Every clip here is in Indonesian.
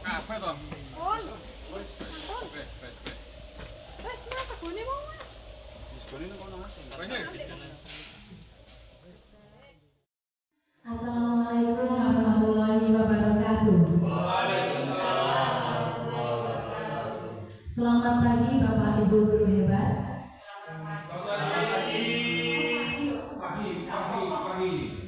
Kafe toh. Wes mas, segone mau mas. Segone nang kono mas. Assalamualaikum warahmatullahi wabarakatuh. Waalaikumsalam. Selamat pagi Bapak Ibu guru hebat. Pagi.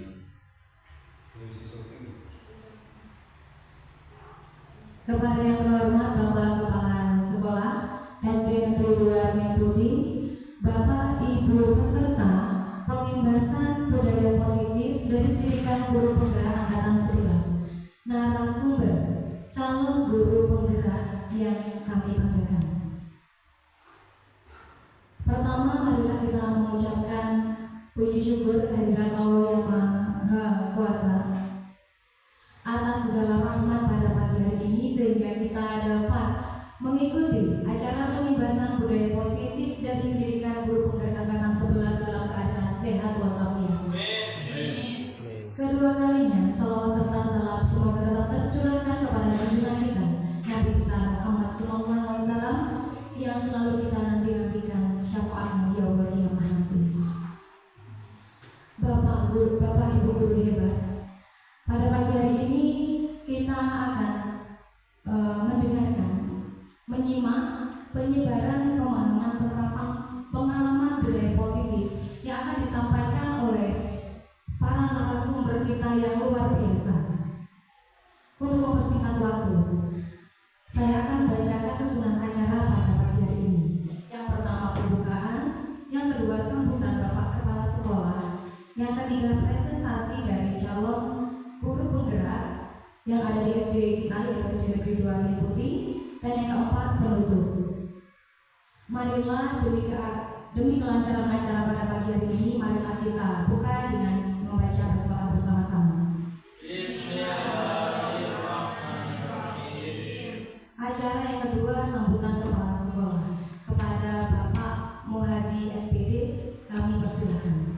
Kepada yang terhormat Bapak Kepala Sekolah SD Negeri 2 Mengikuti, Bapak Ibu peserta pengimbasan budaya positif dari pendidikan guru penggerak angkatan 11, narasumber calon guru penggerak yang kami banggakan. Pertama, marilah kita mengucapkan puji syukur kehadirat Allah yang Maha Kuasa atas segala rahmat pada pagi hari ini sehingga kita dapat mengikuti acara pengimbasan budaya positif dari pendidikan guru penggerak angkatan 11 dalam keadaan sehat walafiat. Kedua kalinya, salawat serta salam semoga tetap tercurahkan kepada junjungan kita Nabi besar Muhammad SAW yang selalu kita nanti-nantikan syafaatnya di yaumul qiyamah nanti. Bapak Ibu guru hebat, pada pagi hari ini kita akan menyimak penyebaran pemahaman tentang pengalaman budaya positif yang akan disampaikan oleh para narasumber kita yang luar biasa. Untuk mempersingkat waktu, saya akan bacakan susunan acara pada pagi hari ini. Yang pertama pembukaan, yang kedua sambutan Bapak Kepala Sekolah, yang ketiga presentasi dari calon guru penggerak yang ada di SD kita yaitu SD Negeri 2 Mengikuti, dan yang keempat penutup. Marilah demi kelancaran acara pada pagi hari ini, marilah kita buka dengan membaca basmalah bersama-sama. Acara yang kedua sambutan kepala sekolah kepada Bapak Muhadi SPD, kami persilakan.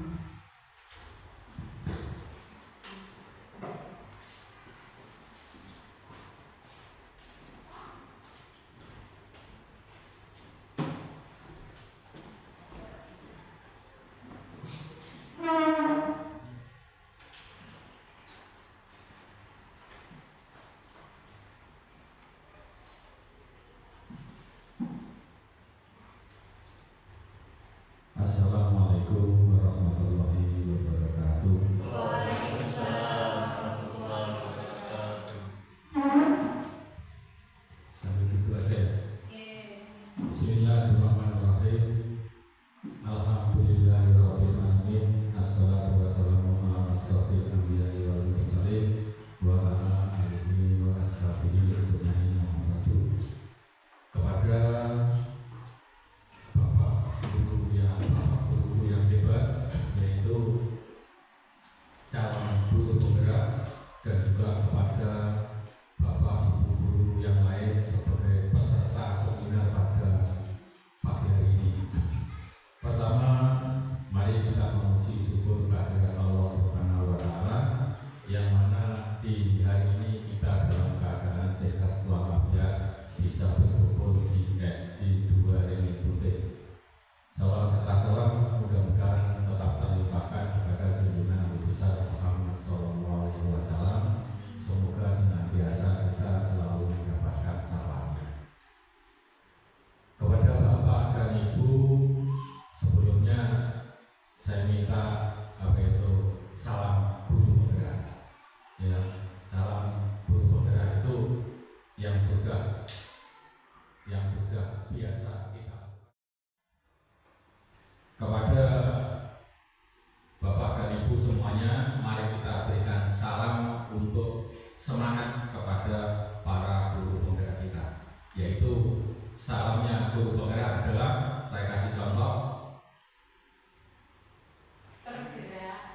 semangat kepada para guru penggerak kita, yaitu salamnya guru penggerak adalah, saya kasih contoh,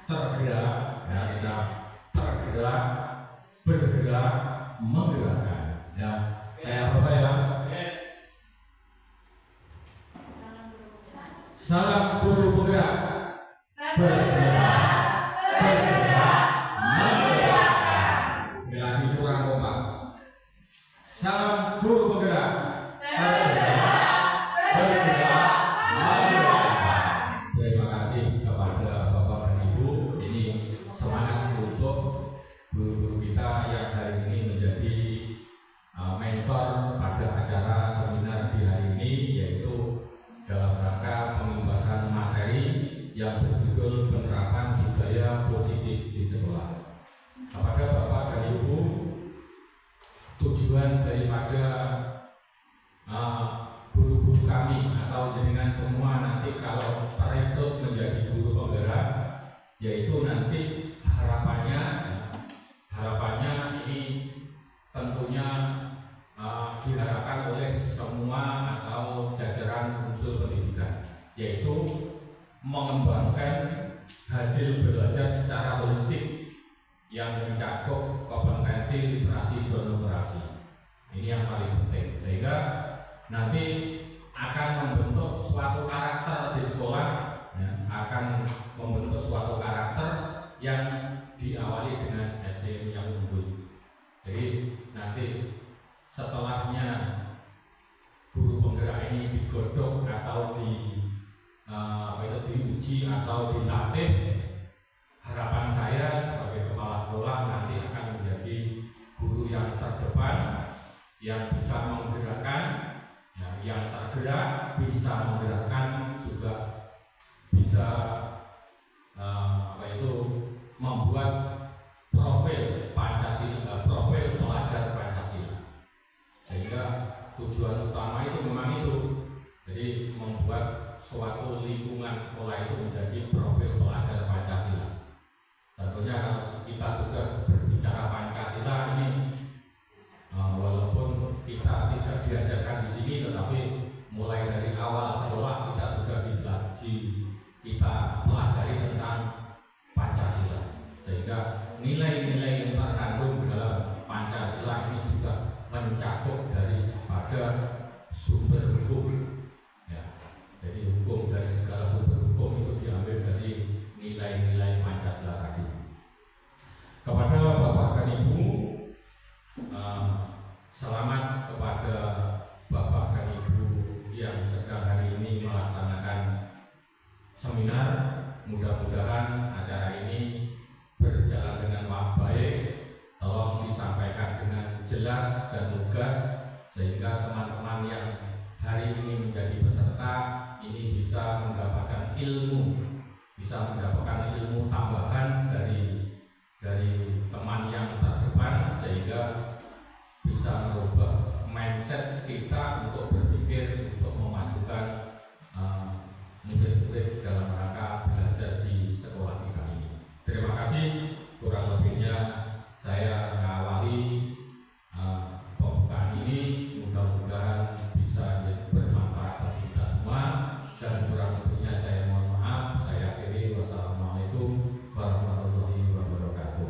tergerak, ya kita tergerak, bergerak, menggerakkan. Ya, saya apa ya? Salam guru penggerak, bergerak, menggerakkan. Sekali lagi kurang kompak. Salam guru penggerak, bergerak, menggerakkan. Terima kasih kepada Bapak dan Ibu. Ini semangat untuk guru-guru kita yang hari ini menjadi mentor pada acara seminar di hari ini, yaitu dalam rangka pembahasan materi yang berjudul penerapan budaya positif di sekolah. Kepada Bapak dan Ibu, tujuan daripada guru-guru kami atau dengan semua nanti kalau terekrut menjadi guru penggerak, yaitu nanti harapannya ini tentunya diharapkan oleh semua atau jajaran unsur pendidikan, yaitu mengembangkan hasil belajar secara holistik yang mencakup kompetensi literasi dan numerasi. Ini yang paling penting, sehingga nanti akan membentuk suatu karakter di sekolah, ya, akan membentuk suatu karakter yang diawali dengan SDM yang unggul. Jadi nanti setelahnya guru penggerak ini digodok atau diuji atau dilatih, harapan saya sebagai kepala sekolah nanti akan menjadi guru yang terdepan, yang bisa menggerakkan, ya, yang tergerak, bisa menggerakkan, juga bisa membuat profil Pancasila, profil pelajar Pancasila. Sehingga tujuan utama itu memang itu, jadi membuat suatu lingkungan sekolah itu menjadi profil pelajar Pancasila. Tentunya kalau kita sudah berbicara Pancasila ini, walaupun kita tidak diajarkan di sini, tetapi mulai dari awal sekolah kita sudah kita pelajari tentang Pancasila, sehingga nilai-nilai yang terkandung dalam Pancasila ini sudah mencakup daripada sumber hukum, ya. Jadi hukum, dari segala sumber hukum itu diambil dari nilai-nilai Pancasila tadi. Kepada Bapak dan Ibu, selamat kepada Bapak dan Ibu yang sedang hari ini melaksanakan seminar. Mudah-mudahan acara ini berjalan dengan baik, tolong disampaikan dengan jelas dan lugas, sehingga teman-teman yang hari ini menjadi peserta ini bisa mendapatkan ilmu tambahan dari teman yang terdepan, sehingga bisa merubah mindset kita untuk berpikir untuk memajukan murid-murid dalam rangka belajar di sekolah kita ini. Terima kasih. Kurang lebihnya saya mengawali pembukaan ini, mudah-mudahan bisa bermanfaat bagi kita semua, dan kurang lebihnya saya mohon maaf. Saya akhiri. Wassalamualaikum warahmatullahi wabarakatuh.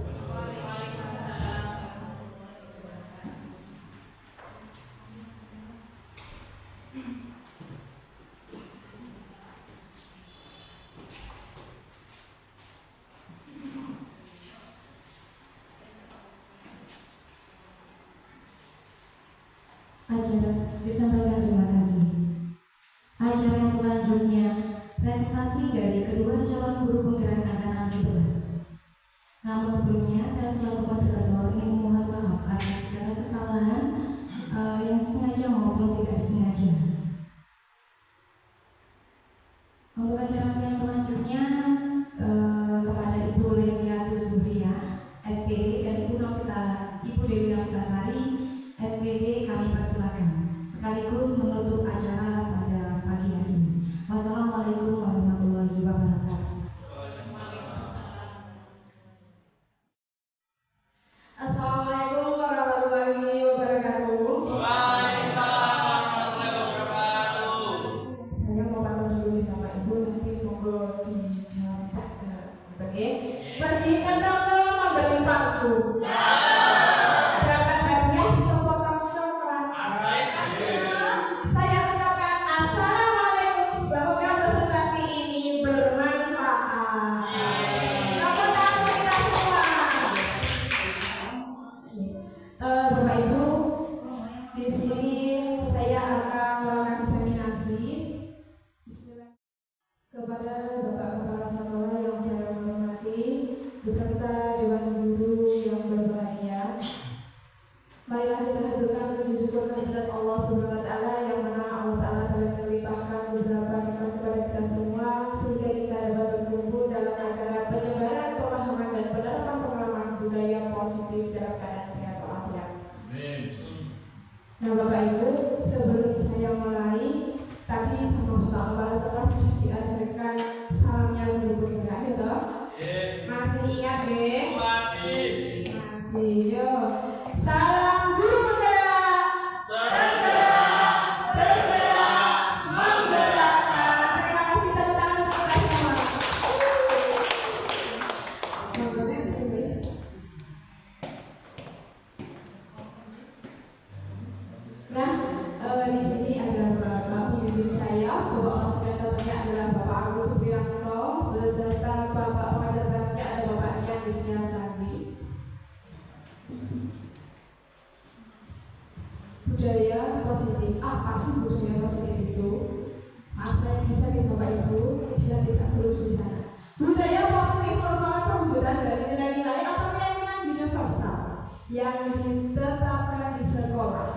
Acara disampaikan, terima kasih. Acara selanjutnya presentasi dari kedua calon guru penggerak angkatan 11. Namun sebelumnya saya selaku moderator ingin memohon maaf atas segala kesalahan yang sengaja maupun tidak disengaja. Untuk acara yang selanjutnya kepada Ibu Leviatus Zuhria, SPD, dan Ibu Dewi Novitasari, SPD, kami persilakan sekaligus menutup acara pada pagi hari ini. Wassalamualaikum warahmatullahi wabarakatuh. Assalamualaikum aku? Berapa hadiah sepotong coklat? Saya ucapkan assalamualaikum, semoga presentasi ini bermanfaat. Nomor satu kita semua. Bapak Ibu, di sini saya akan melakukan diseminasi. Bismillah. Kepada Bapak Kepala Sekolah yang saya hormati, beserta Dewan Guru yang berbahagia, marilah kita haturkan puji syukur kehadirat Allah Subhanahu wa Ta'ala yang mana Allah Ta'ala telah melimpahkan beberapa nikmat kepada kita semua sehingga kita dapat berkumpul dalam acara penyebaran pemahaman dan penerapan pengalaman budaya positif dalam keadaan sehat walafiat. Nah Bapak Ibu, sebelum saya mulai, tadi sama Bapak Kepala Sekolah sudah diajarkan salamnya guru penggerak gitu. Masih ingat deh? Masih. Yo. Salam guru penggerak. Tergerak, menggerakkan. Terima kasih, tepuk tangan untuk kita semua. Nomornya sini. Nah, di sini ada Bapak pembimbing saya, Bapak Masukkan contohnya adalah Bapak Agus Supriyanto, beserta Bapak pengajar praktiknya ada Bapak Nian Disnya Sandi. Budaya positif, apa sih budaya positif itu? Maaf saya bisa di Bapak Ibu, biar tidak perlu di sana. Budaya positif merupakan perwujudan dari nilai-nilai atau keyakinan universal yang ditetapkan di sekolah.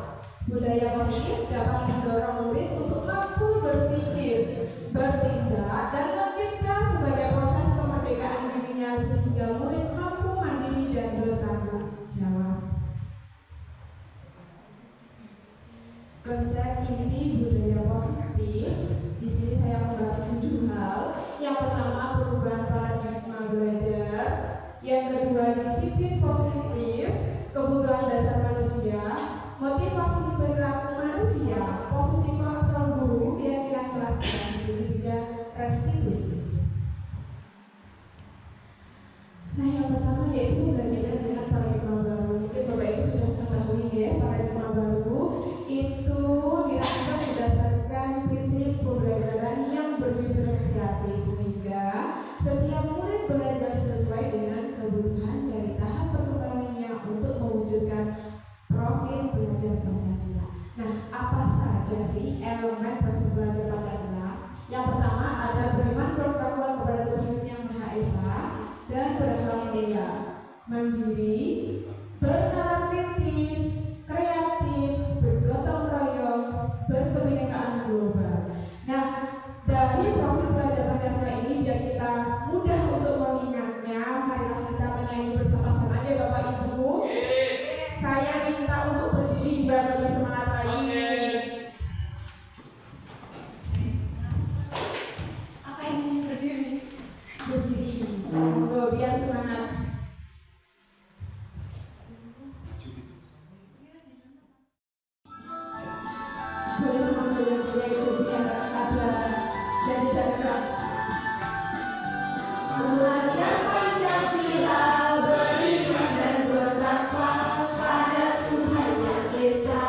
Budaya positif dapat mendorong murid untuk mampu berpikir, bertindak, dan mencipta sebagai proses kemerdekaan dirinya sehingga murid mampu mandiri dan bertanggung jawab. Konsep inti budaya positif, di sini saya membahas 7 hal. Yang pertama, perubahan paradigma belajar. Yang kedua, disiplin positif, kebutuhan dasar manusia, motivasi perilaku manusia, posisi kontrol guru, keyakinan kelas dan sehingga restitusi. Nah, yang pertama yaitu belajar dengan paradigma baru. Mungkin Bapak Ibu sudah mengetahui ya, paradigma baru itu dirancang berdasarkan prinsip pembelajaran yang berdiferensiasi sehingga setiap murid belajar sesuai dengan kebutuhan dari tahap perkembangannya untuk mewujudkan profil belajar Pancasila. Nah, apa saja sih elemen profil belajar Pancasila? Yang pertama ada beriman bertakwa kepada Tuhan Yang Maha Esa dan beralhamdulillah, mandiri, bernalar kritis, kreatif, bergotong royong, berkebinekaan global. Nah, dari profil belajar Pancasila ini biar kita mudah untuk mengingatnya, marilah kita menyanyi bersama-sama ya Bapak Ibu. Saya minta untuk berdiri biar lebih semangat lagi. Apa ini berdiri? Berdiri. Oh, biar semangat. Boleh semangat yang sedia ada dan tidak gerak. Belajar Pancasila, beriman dan bertakwa pada Tuhan Yang Esa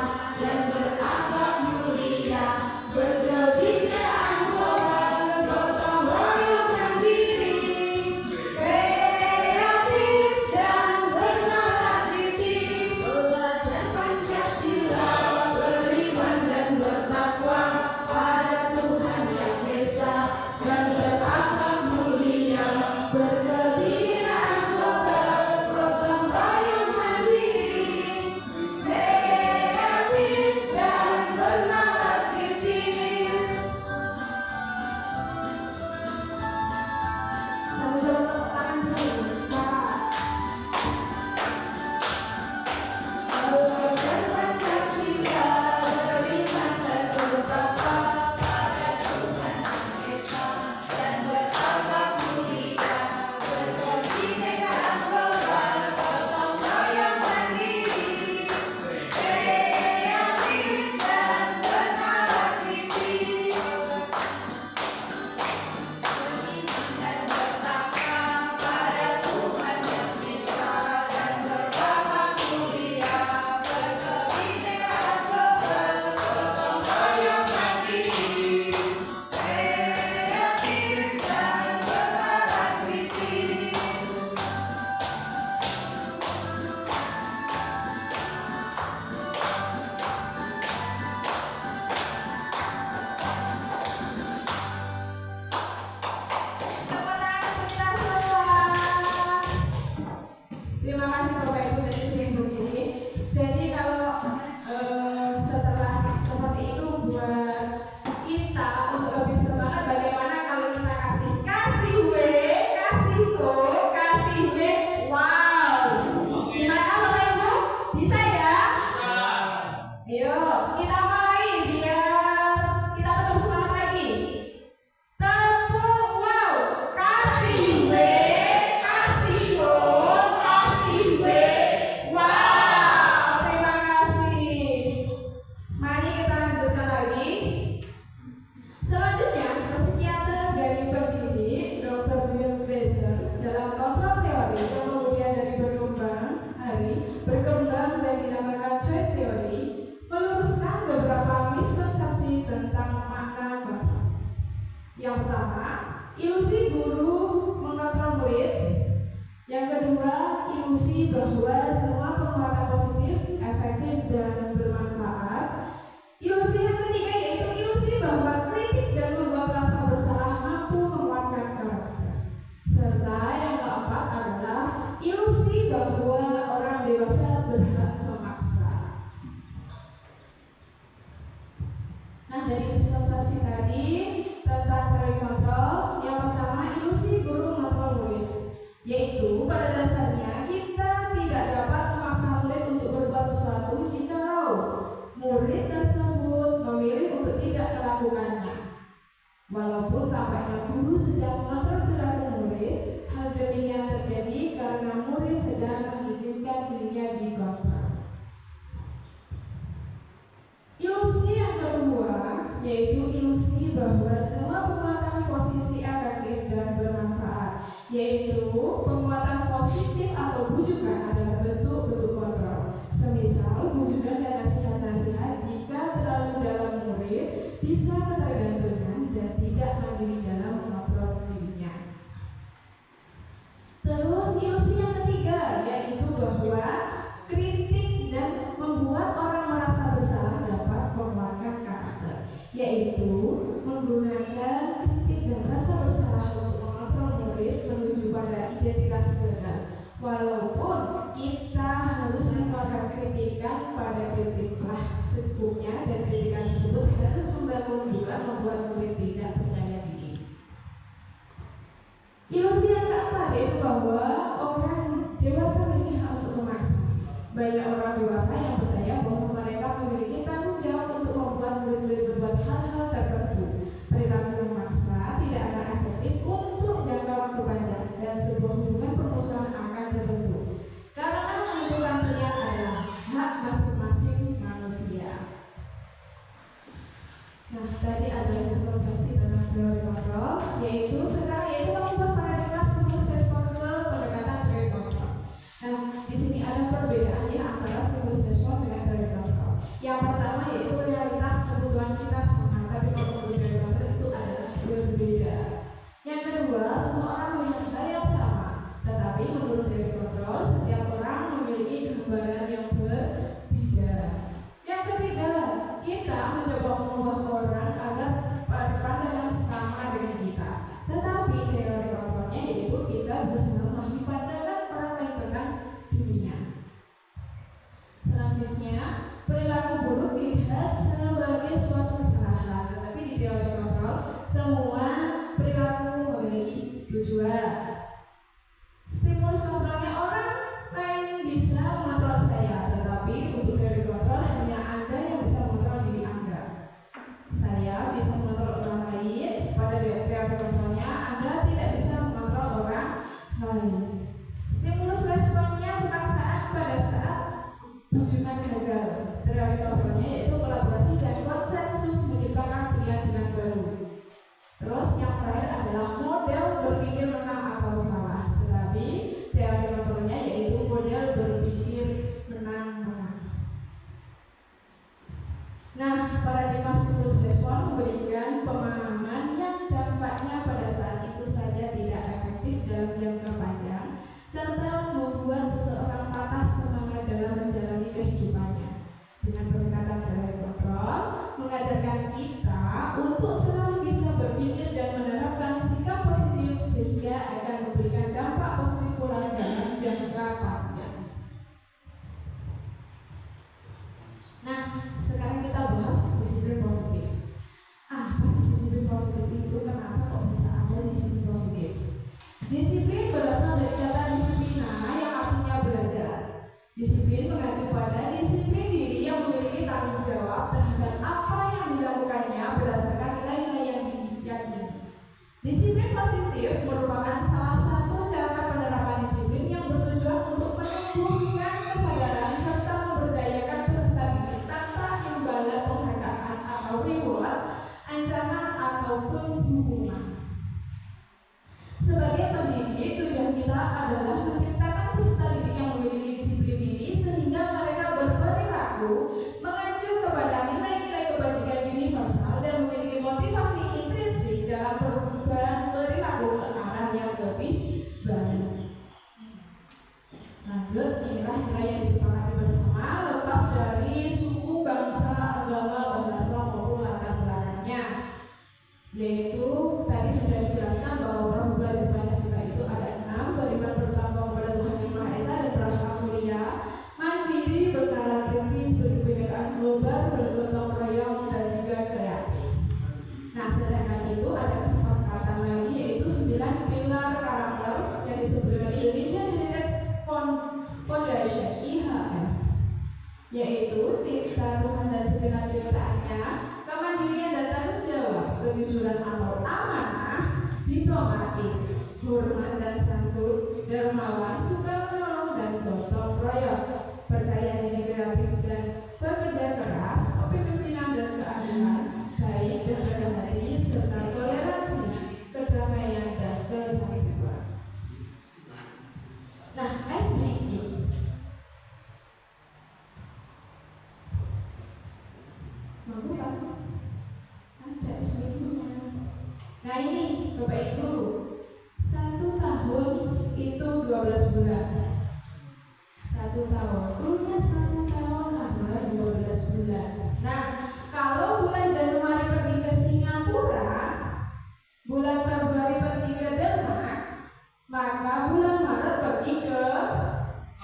Terima kasih Bapak Ibu dari sini begini. Jadi kalau setelah seperti itu buat kita untuk lebih semangat, bagaimana kalau kita kasih W, kasih O, kasih B, wow. Gimana Bapak Ibu? Bisa ya? Ayo kita mulai biar kita tetap semangat lagi. Tepuk wow, kasih W, kasih O, kasih B, wow. Terima kasih. Mari kita lanjutkan lagi. Selanjutnya, psikiater dari pendidik Dr. William Glasser dalam kontrol teori yang kemudian dari berkembang dan dinamakan choice theory, meluruskan beberapa miskonsepsi tentang makna kontrol. Yang pertama, ilusi guru mengontrol murid. Yang kedua, ilusi bahwa semua penguatan positif, efektif, dan bermanfaat. Ilusi yang ketiga yaitu ilusi bahwa kritik dan membuat rasa bersalah mampu menguatkan karakter. Serta yang keempat adalah ilusi bahwa orang dewasa berhak memaksa. Nah, dari miskonsepsi tadi tentang teori kontrol, yang pertama ilusi guru mengontrol murid, yaitu pada dasarnya kita tidak dapat memaksa murid untuk berbuat sesuatu jikalau murid tersebut memilih untuk tidak melakukannya. Walaupun tampaknya guru sedang mengontrol perilaku murid, hal demikian terjadi karena murid sedang mengizinkan dirinya dikontrol. Ilusi yang kedua yaitu ilusi bahwa semua penguatan posisi efektif dan bermanfaat, yaitu penguatan positif atau bujukan adalah bentuk-bentuk kontrol. Semisal bujukan dan nasihat-nasihat jika terlalu dalam murid bisa ketergantungan dan tidak mandiri dalam mengontrol dirinya. Terus ilusi yang ketiga yaitu bahwa kritik dan membuat orang merasa bersalah dapat menguatkan karakter, yaitu menggunakan kritik dan rasa bersalah untuk mengontrol murid menuju pada identitas benar. Walaupun kita harus mengeluarkan kritikan pada kritiklah secukupnya, dan kritikan tersebut harus membangun bukan membuat murid tidak percaya diri. Ilusi yang keempat yaitu bahwa orang dewasa memiliki hak untuk memaksa. Banyak orang dewasa yang percaya bahwa mereka memiliki tanggung jawab untuk membuat murid-murid berbuat hal-hal tertentu. Perilaku memaksa tidak akan efektif untuk jangka waktu panjang dan sebuah hubungan permusuhan akan terbentuk. Karena menentukan pilihan adalah hak masing-masing manusia. Nah, tadi ada miskonsepsi tentang teori kontrol, yaitu mengubah paradigma stimulus respons ke pendekatan teori kontrol. Nah, di sini ada perbedaan antara stimulus respons dengan teori kontrol. Yang pertama yaitu realitas kebutuhan kita sama, tapi kalau menurut teori kontrol itu adalah berbeda. Yang kedua, semua orang memiliki hal yang sama, tetapi menurut teori kontrol setiap orang memiliki gambaran yang berbeda. Yang ketiga, kita mencoba mengubah orang agar pandangan sama dengan kita, tetapi teori kontrolnya yaitu kita berusaha memahami pandangan orang lain tentang dunia. Selanjutnya, perilaku buruk dilihat sebagai suatu kesalahan, tetapi di teori kontrol semua perilaku memiliki tujuan. Stimulus kontrolnya orang lain bisa mengontrol saya, tetapi untuk teori kontrol hanya Anda yang bisa mengontrol diri Anda. Saya bisa mengontrol orang lain, pada teori kontrolnya Anda tidak bisa mengontrol orang lain. Stimulus responnya paksaan pada saat tujuan gagal. Teori kontrolnya yaitu kolaborasi dan konsensus menciptakan pilihan-pilihan baru. Terus yang terakhir adalah model berpikir menang atau salah, tetapi teori kontrolnya yaitu model berpikir menang-menang. Nah, paradigma stimulus respon memberikan pemahaman yang dampaknya pada saat itu saja tidak efektif dalam jangka panjang, serta membuat seseorang patah semangat dalam menjalani kehidupannya. Dengan pendekatan teori kontrol mengajarkan kita untuk selalu bisa berpikir dan menerapkan sikap positif sehingga akan memberikan dampak positif pula dalam jangka panjang. disiplin positif. Disiplin berasal dari kata disiplina yang artinya belajar. Disiplin mengacu pada disiplin diri yang memiliki tanggung jawab terhadap apa yang dilakukannya berdasarkan nilai-nilai yang diyakini. Disiplin positif merupakan salah satu cara penerapan disiplin yang bertujuan untuk menumbuhkan kesadaran serta memberdayakan peserta didik tanpa imbalan penghargaan atau reward, ancaman ataupun hukuman. Sebagai pendidik, tujuan kita adalah menciptakan peserta didik yang memiliki disiplin ini sehingga mereka berperilaku mengacu kepada nilai-nilai kebajikan universal dan memiliki motivasi intrinsik dalam perubahan perilaku ke arah yang lebih baik. Lanjut, inilah nilai yang disepakati bersama lepas dari suku, bangsa, agama, bahasa maupun latar belakangnya. Yaitu tadi sudah dijelaskan bahwa proses belajar Pancasila itu ada 6: beriman bertakwa kepada Tuhan Yang Maha Esa dan beragama mulia, mandiri, bernalar kritis, berkebinekaan global, bergotong royong, dan juga kreatif. Nah, sedangkan itu ada kesepakatan lagi yaitu 9 pilar karakter yang disebut dengan Indonesian Heritage Foundation (IHF), yaitu cipta Tuhan dan segenap ciptaannya, kemandirian dan tanggung jawab, kejujuran atau amanah, diplomatis, hormat dan santun, dermawan, suka menolong dan gotong royong, percaya diri, kreatif dan bekerja keras, kepemimpinan dan keadilan, baik dan rendah hati, serta toleransi, kedamaian dan kesatuan. Nah, SBI mampu pasti ada SBI-nya. Nah ini Bapak Ibu, 1 tahun itu 12 bulan. 1 tahun punya 1 tahun adalah 12 bulan. Nah, kalau bulan Januari pergi ke Singapura, bulan Februari pergi ke Denmark, maka bulan Maret pergi ke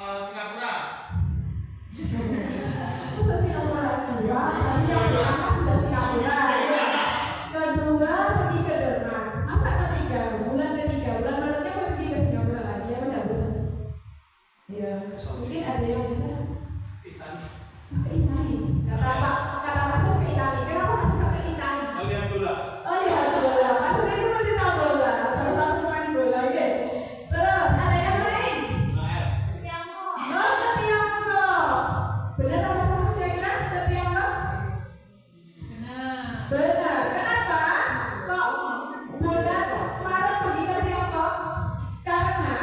Singapura. Masa Singapura kedua? Tadi yang pertama sudah Singapura. Kedua pergi ke Denmark. Masa ketiga? Bulan ketiga, bulan Maretnya pergi ke Singapura lagi. Ya udah bisa. Ya, mungkin ada yang bisa. Itali. Ke Itali. Kata Pak Sus ke Itali. Kenapa Pak suka ke Itali? Oh lihat bola. Oh iya, bola. Pak Sus itu masih tahu bola. Serta pemain bola, oke. Terus ada yang lain? Israel. Oh, ke Tiongkok. Benar apa salah kira-kira ke Tiongkok? Benar. Kenapa? Kok bulan Maret pergi ke Tiongkok? Karena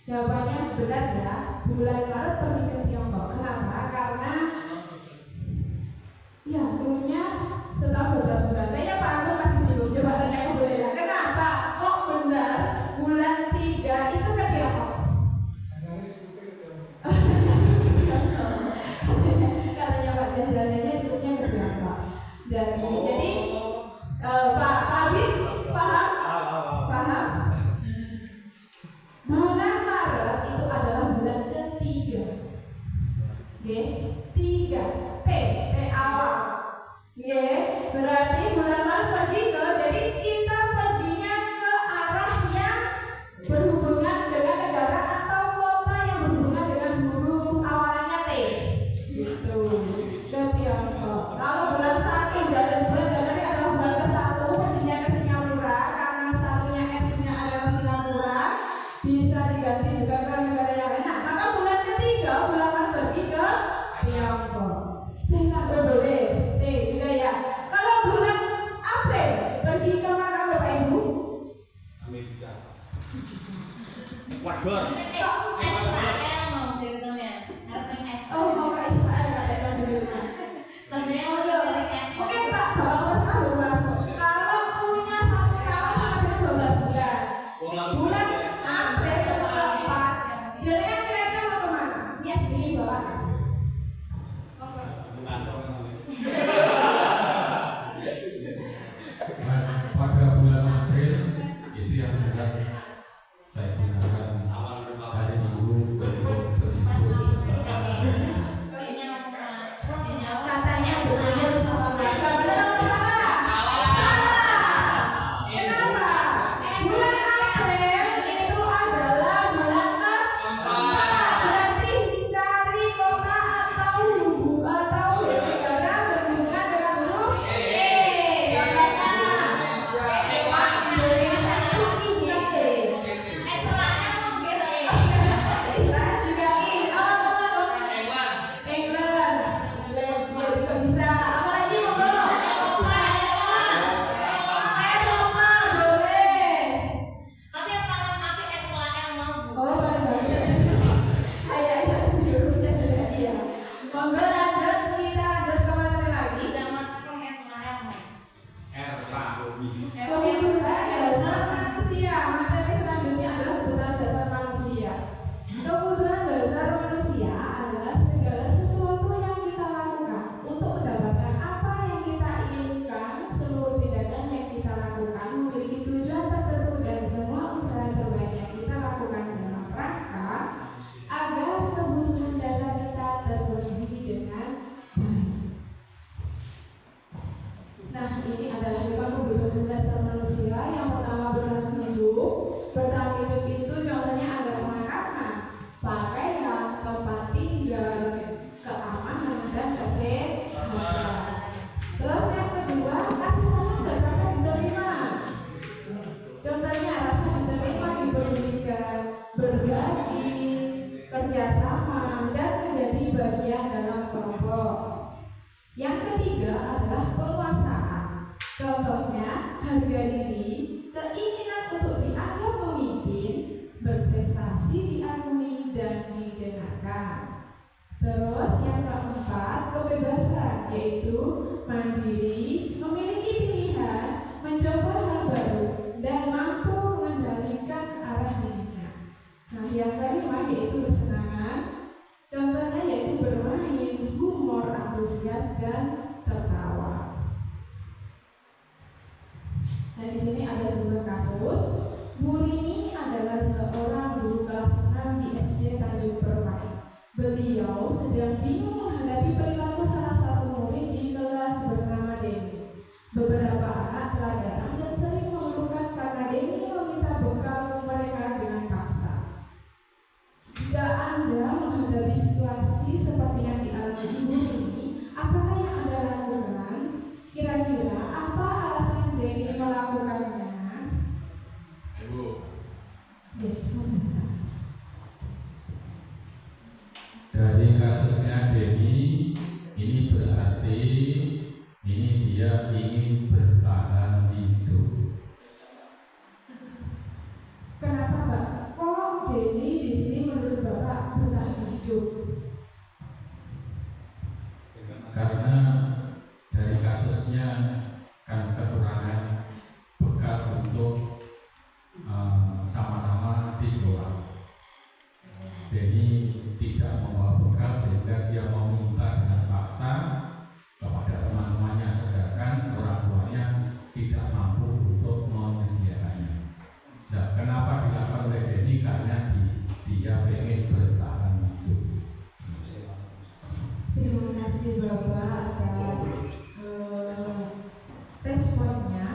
jawabannya benar ya. Bulan Maret pergi ke Tiongkok. Kenapa? Karena ya punya setahun 12 bulan. Kayaknya Pak Agung masih bingung. Coba tanya ke boleh ya. Kenapa? Kok benar bulan 3 itu ke Tiongkok? Katanya Pak jalannya cukupnya ke Tiongkok. Jadi Pak Abid paham? Paham? Bulan Maret itu adalah bulan ketiga. Oke, 3 T awal. Oke, berarti bulan Maret pergi ke, jadi kita perginya ke arah yang berhubungan dengan negara atau kota yang berhubungan dengan huruf awalnya T. Gitu. Ke Tiongkok. Kalau bulan 1 dan bulan Januari adalah bulan ke-1, perginya ke Singapura karena satunya S-nya adalah Singapura. Bisa diganti juga ke negara yang lain. Nah, maka bulan ketiga, bulan Maret pergi ke Tiongkok. Singapura boleh, T juga ya. Kalau bulan April pergi ke mana Bapak Ibu? Amerika. Ecuador. Israel mau ceritanya, harapin Oh, mau ke Israel katanya dulu. sebenarnya Oh, mau iya. dari Israel. Oke Pak, Bapak Mas baru masuk. Kalau punya 1 tahun sama dengan 12 bulan. Bulan April ke-4. Jadi kira-kira mau kemana? Yes, ini Bapak. manusia adalah segala sesuatu yang kita lakukan untuk mendapatkan apa yang kita inginkan. Seluruh tindakan yang kita lakukan memiliki tujuan tertentu dan semua usaha terbaik yang kita lakukan dalam rangka agar kebutuhan dasar kita terpenuhi dengan baik. Nah, ini adalah 5 kebutuhan dasar manusia. Yang pertama bertahan hidup. Bertahan hidup itu contohnya adalah makanan, pakaian, tempat tinggal, keamanan, dan kesehatan. Terus yang kedua, kasih sayang dan rasa diterima. Contohnya rasa diterima dipedulikan, berbagi, kerjasama, dan menjadi bagian dalam kelompok. Yang ketiga adalah penguasaan. Contohnya harga diri, keinginan untuk dianggap pemimpin, berprestasi diakui dan didengarkan. Terus yang keempat, kebebasan, yaitu mandiri, memiliki pilihan, mencoba hal baru, dan mampu mengendalikan arah dirinya. Nah, yang kelima yaitu kesenangan. Contohnya yaitu bermain, humor, antusias, dan tertawa. Nah, di sini ada sebuah kasus. Bu Rini adalah seorang guru kelas 6 di SD Tanjung Permai. Beliau sedang bingung menghadapi perilaku salah satu murid di kelas bernama Denny. Beberapa anak telah datang dan sering mengeluhkan karena Denny meminta bekal mereka dengan paksa. Jika Anda menghadapi situasi seperti yang dialami Ibu ini, apakah yang Anda lakukan? Kira-kira apa alasan Denny melakukannya? Ibu. Dari kasusnya Denny, ini berarti ini dia ingin bertahan hidup. Kenapa, Mbak? Kok Denny di sini menurut Bapak bertahan hidup? Karena dari kasusnya kan kekurangan bekal untuk sama-sama di sekolah. Denny tidak membawa bekal sehingga dia meminta dengan paksa kepada teman-temannya, sedangkan orang tuanya tidak mampu untuk menyediakannya. Nah, kenapa dilakukan oleh Denny? Karena dia pengen bertahan hidup. Terima kasih Bapak atas responnya.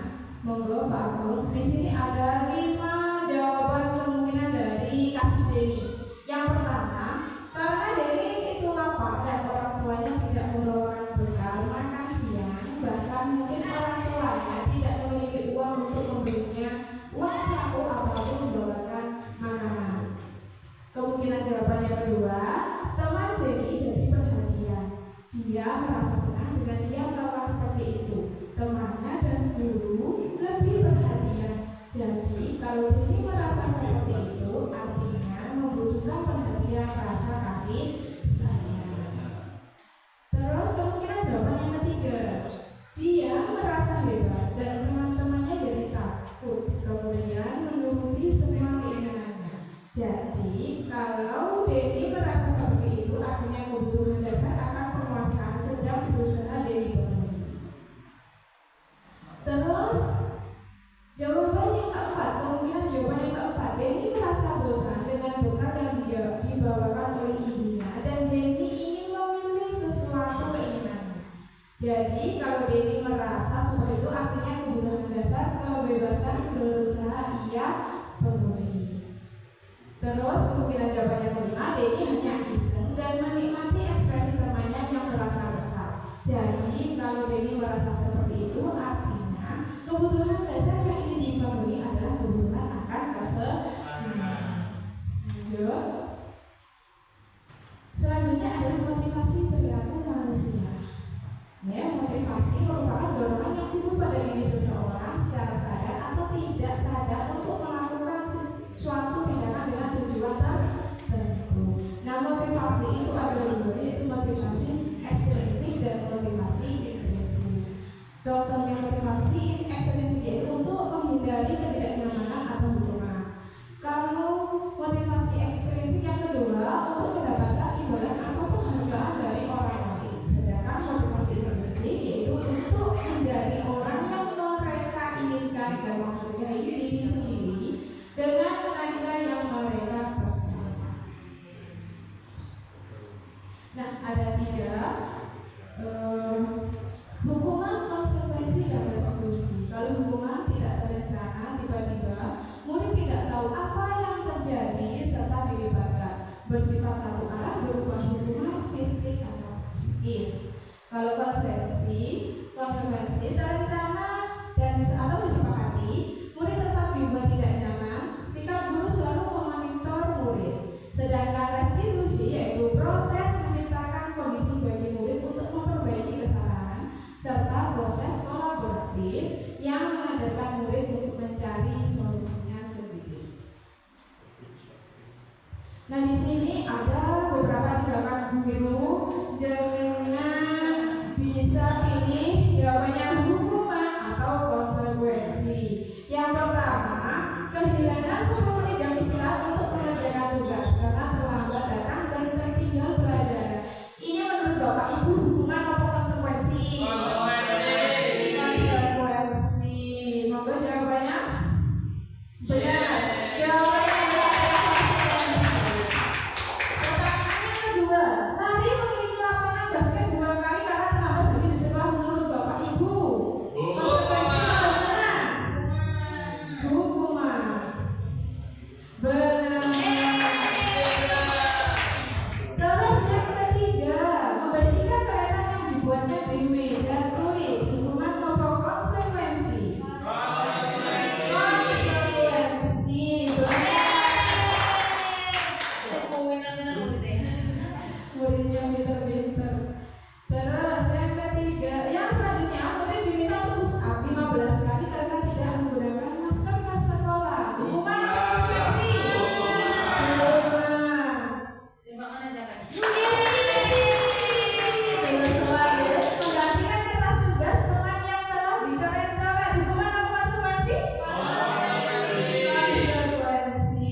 Monggo Pak Agung. Di sini ada 5 jawaban kemungkinan dari kasus Denny. Yang pertama, karena Denny itu lapar dan orang tuanya tidak membawakan bekal makan siang, bahkan mungkin orang tuanya tidak memiliki uang untuk membelinya uang saku ataupun membawakan makanan. Kemungkinan jawaban yang kedua, teman Denny jadi perhatian. Dia merasa senang dengan dia melakukan seperti itu. Temannya dan guru lebih perhatian. Jadi kalau Denny merasa seperti itu, artinya membutuhkan perhatian, rasa kasih sayang. Terus kemungkinan jawaban yang ketiga, dia merasa hebat dan teman-temannya jadi takut, kemudian menuruti semua keinginannya. Jadi kalau Denny merasa seperti itu, artinya kebutuhan dasar akan penguasaan sedang berusaha Denny penuhi. Terus jawaban yang keempat, kemungkinan jawaban yang keempat, Denny merasa bosan dengan bekal yang dibawakan oleh ibunya dan Denny ingin memilih sesuatu keinginannya. Jadi kalau Denny merasa seperti itu, artinya kebutuhan dasar kebebasan berusaha ia penuhi. Terus kemungkinan jawaban yang kelima, Denny hanya iseng dan menikmati ekspresi temannya yang merasa besar. Jadi kalau Denny merasa seperti itu, artinya kebutuhan dasar yang ingin dipenuhi adalah kebutuhan akan kesenangan. Lanjut. Selanjutnya adalah motivasi perilaku manusia. Ya, motivasi merupakan dorongan yang timbul pada diri seseorang secara sadar atau tidak sadar untuk melakukan suatu tindakan dengan tujuan tertentu. Nah, motivasi itu ada dua, yaitu motivasi ekstrinsik dan motivasi intrinsik. Contohnya motivasi ekstrinsik yaitu untuk menghindari ketidaknyamanan atau dorongan. Kalau motivasi ekstrinsik yang kedua untuk mendapatkan Nah, ada 3 hukuman, konsekuensi, dan resolusi. Kalau hukuman tidak terencana, tiba-tiba murid tidak tahu apa yang terjadi serta dilibatkan, bersifat satu arah, berupa hukuman fisik atau psikis. Kalau konsekuensi terencana dan atau disepakati, murid tetap dibuat tidak nyaman. Sikap guru selalu memonitor murid. Sedangkan restitusi yaitu proses menciptakan kondisi bagi murid untuk memperbaiki kesalahan serta proses kolaboratif yang mengajarkan murid untuk mencari solusinya sendiri. Nah, di sini ada beberapa tindakan guru. Jangan bisa pilih jawabannya hukuman atau konsekuensi. Yang pertama, kehilangan 10 menit jam istirahat untuk mengerjakan tugas karena terlambat datang dan tertinggal pelajaran. Ini menurut Bapak Ibu hukuman atau konsekuensi? Konsekuensi. Monggo jawabannya. Benar. Jawabannya adalah konsekuensi. Pertanyaan yang kedua, lari mengelilingi lapangan basket 2 kali karena terlambat berdiri di sekolah menurut Bapak Ibu. Konsekuensi bagaimana? Hukuman. Benar. Terus yang ketiga, membersihkan coretan yang dibuatnya di meja tulis. Hukuman atau konsekuensi? Konsekuensi. Muridnya pinter-pinter. Terus yang ketiga, yang selanjutnya murid diminta untuk push up 15 kali karena tidak menggunakan masker ke sekolah. Hukuman atau konsekuensi? Hukuman. Menggantikan kertas tugas teman yang telah dicoret-coret. Hukuman atau konsekuensi? Konsekuensi.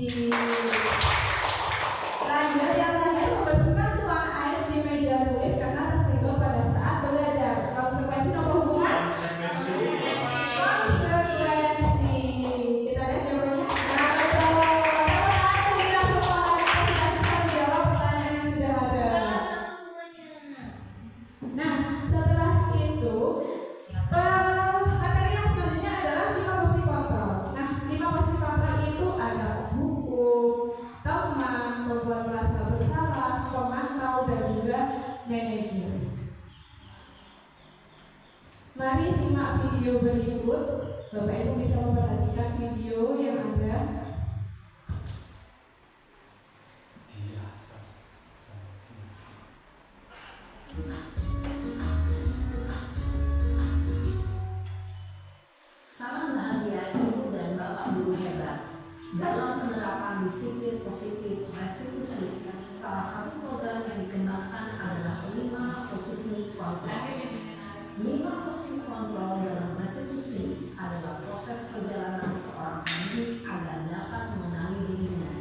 Lanjut yang terakhir, membersihkan tuang air di meja tulis karena tersenggol pada saat belajar. Konsekuensi atau hukuman? Konsekuensi. Kita lihat jawabannya. Nah, betul. Tepuk tangan kita semua karena kita sudah bisa menjawab pertanyaan yang sudah ada. Nah, setelah itu materi yang selanjutnya adalah 5 posisi kontrol. Nah, 5 posisi kontrol itu ada hukum, teman, membuat merasa bersalah, pemantau, dan juga manajer. Mari simak video berikut. Bapak Ibu bisa memperhatikan video yang ada. Salam bahagia Ibu dan Bapak Guru hebat. Dalam penerapan disiplin positif restitusi, salah satu program yang dikembangkan adalah 5 posisi kontrol. 5 posisi kontrol dalam restitusi adalah proses perjalanan seorang anak agar dapat mengenali dirinya.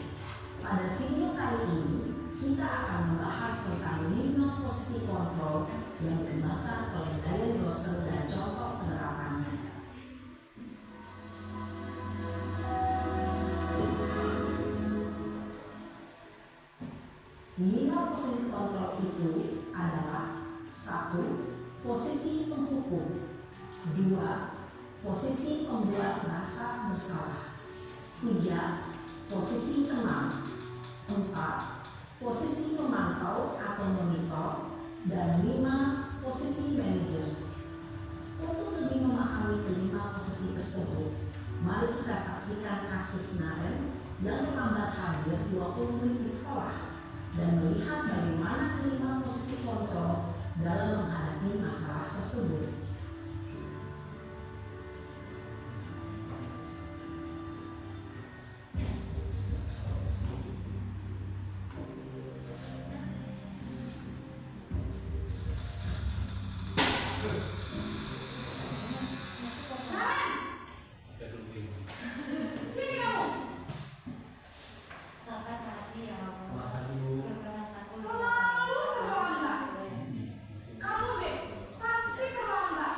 Pada video kali ini, kita akan membahas tentang 5 posisi kontrol yang dikembangkan oleh Diane Dawson dan contoh penerapannya. 5 posisi kontrol itu adalah 1. Posisi penghukum, 2. Posisi pembuat merasa bersalah, 3. Posisi tenang, 4. Posisi pemantau atau monitor, dan 5. Posisi manajer. Untuk lebih memahami kelima posisi tersebut, mari kita saksikan kasus Naren yang terlambat hadir 20 menit di sekolah dan melihat bagaimana kelima posisi kontrol dalam menghadapi masalah tersebut. Selalu terlambat. Kamu deh pasti terlambat.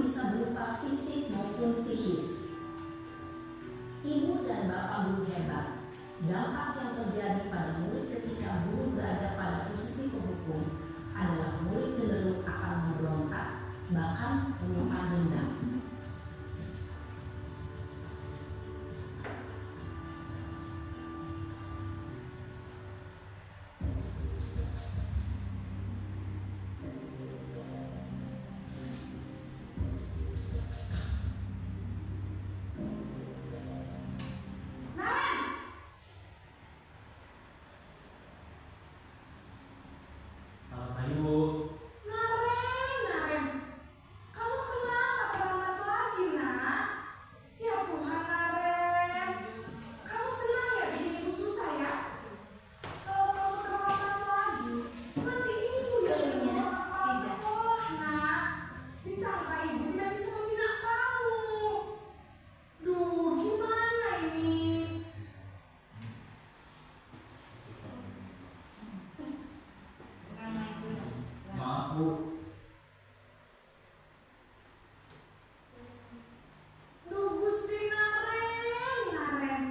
bisa berupa fisik maupun psikis. Ibu dan bapak guru hebat, dampak yang terjadi pada murid ketika guru berada pada posisi penghukum adalah murid cenderung akan memberontak, bahkan menyimpan dendam. Selamat pagi, Bu. Naren, kamu kenapa terlambat lagi, nak? Ya Tuhan, Naren, kamu senang ya bikin ibu susah ya? Kalau kamu terlambat lagi, nanti ibu yang membawa kepala sekolah, nak. Disangka ibu tidak bisa membina kamu. Duh, gimana ini? Maaf, Bu. Duh, Gusti Naren,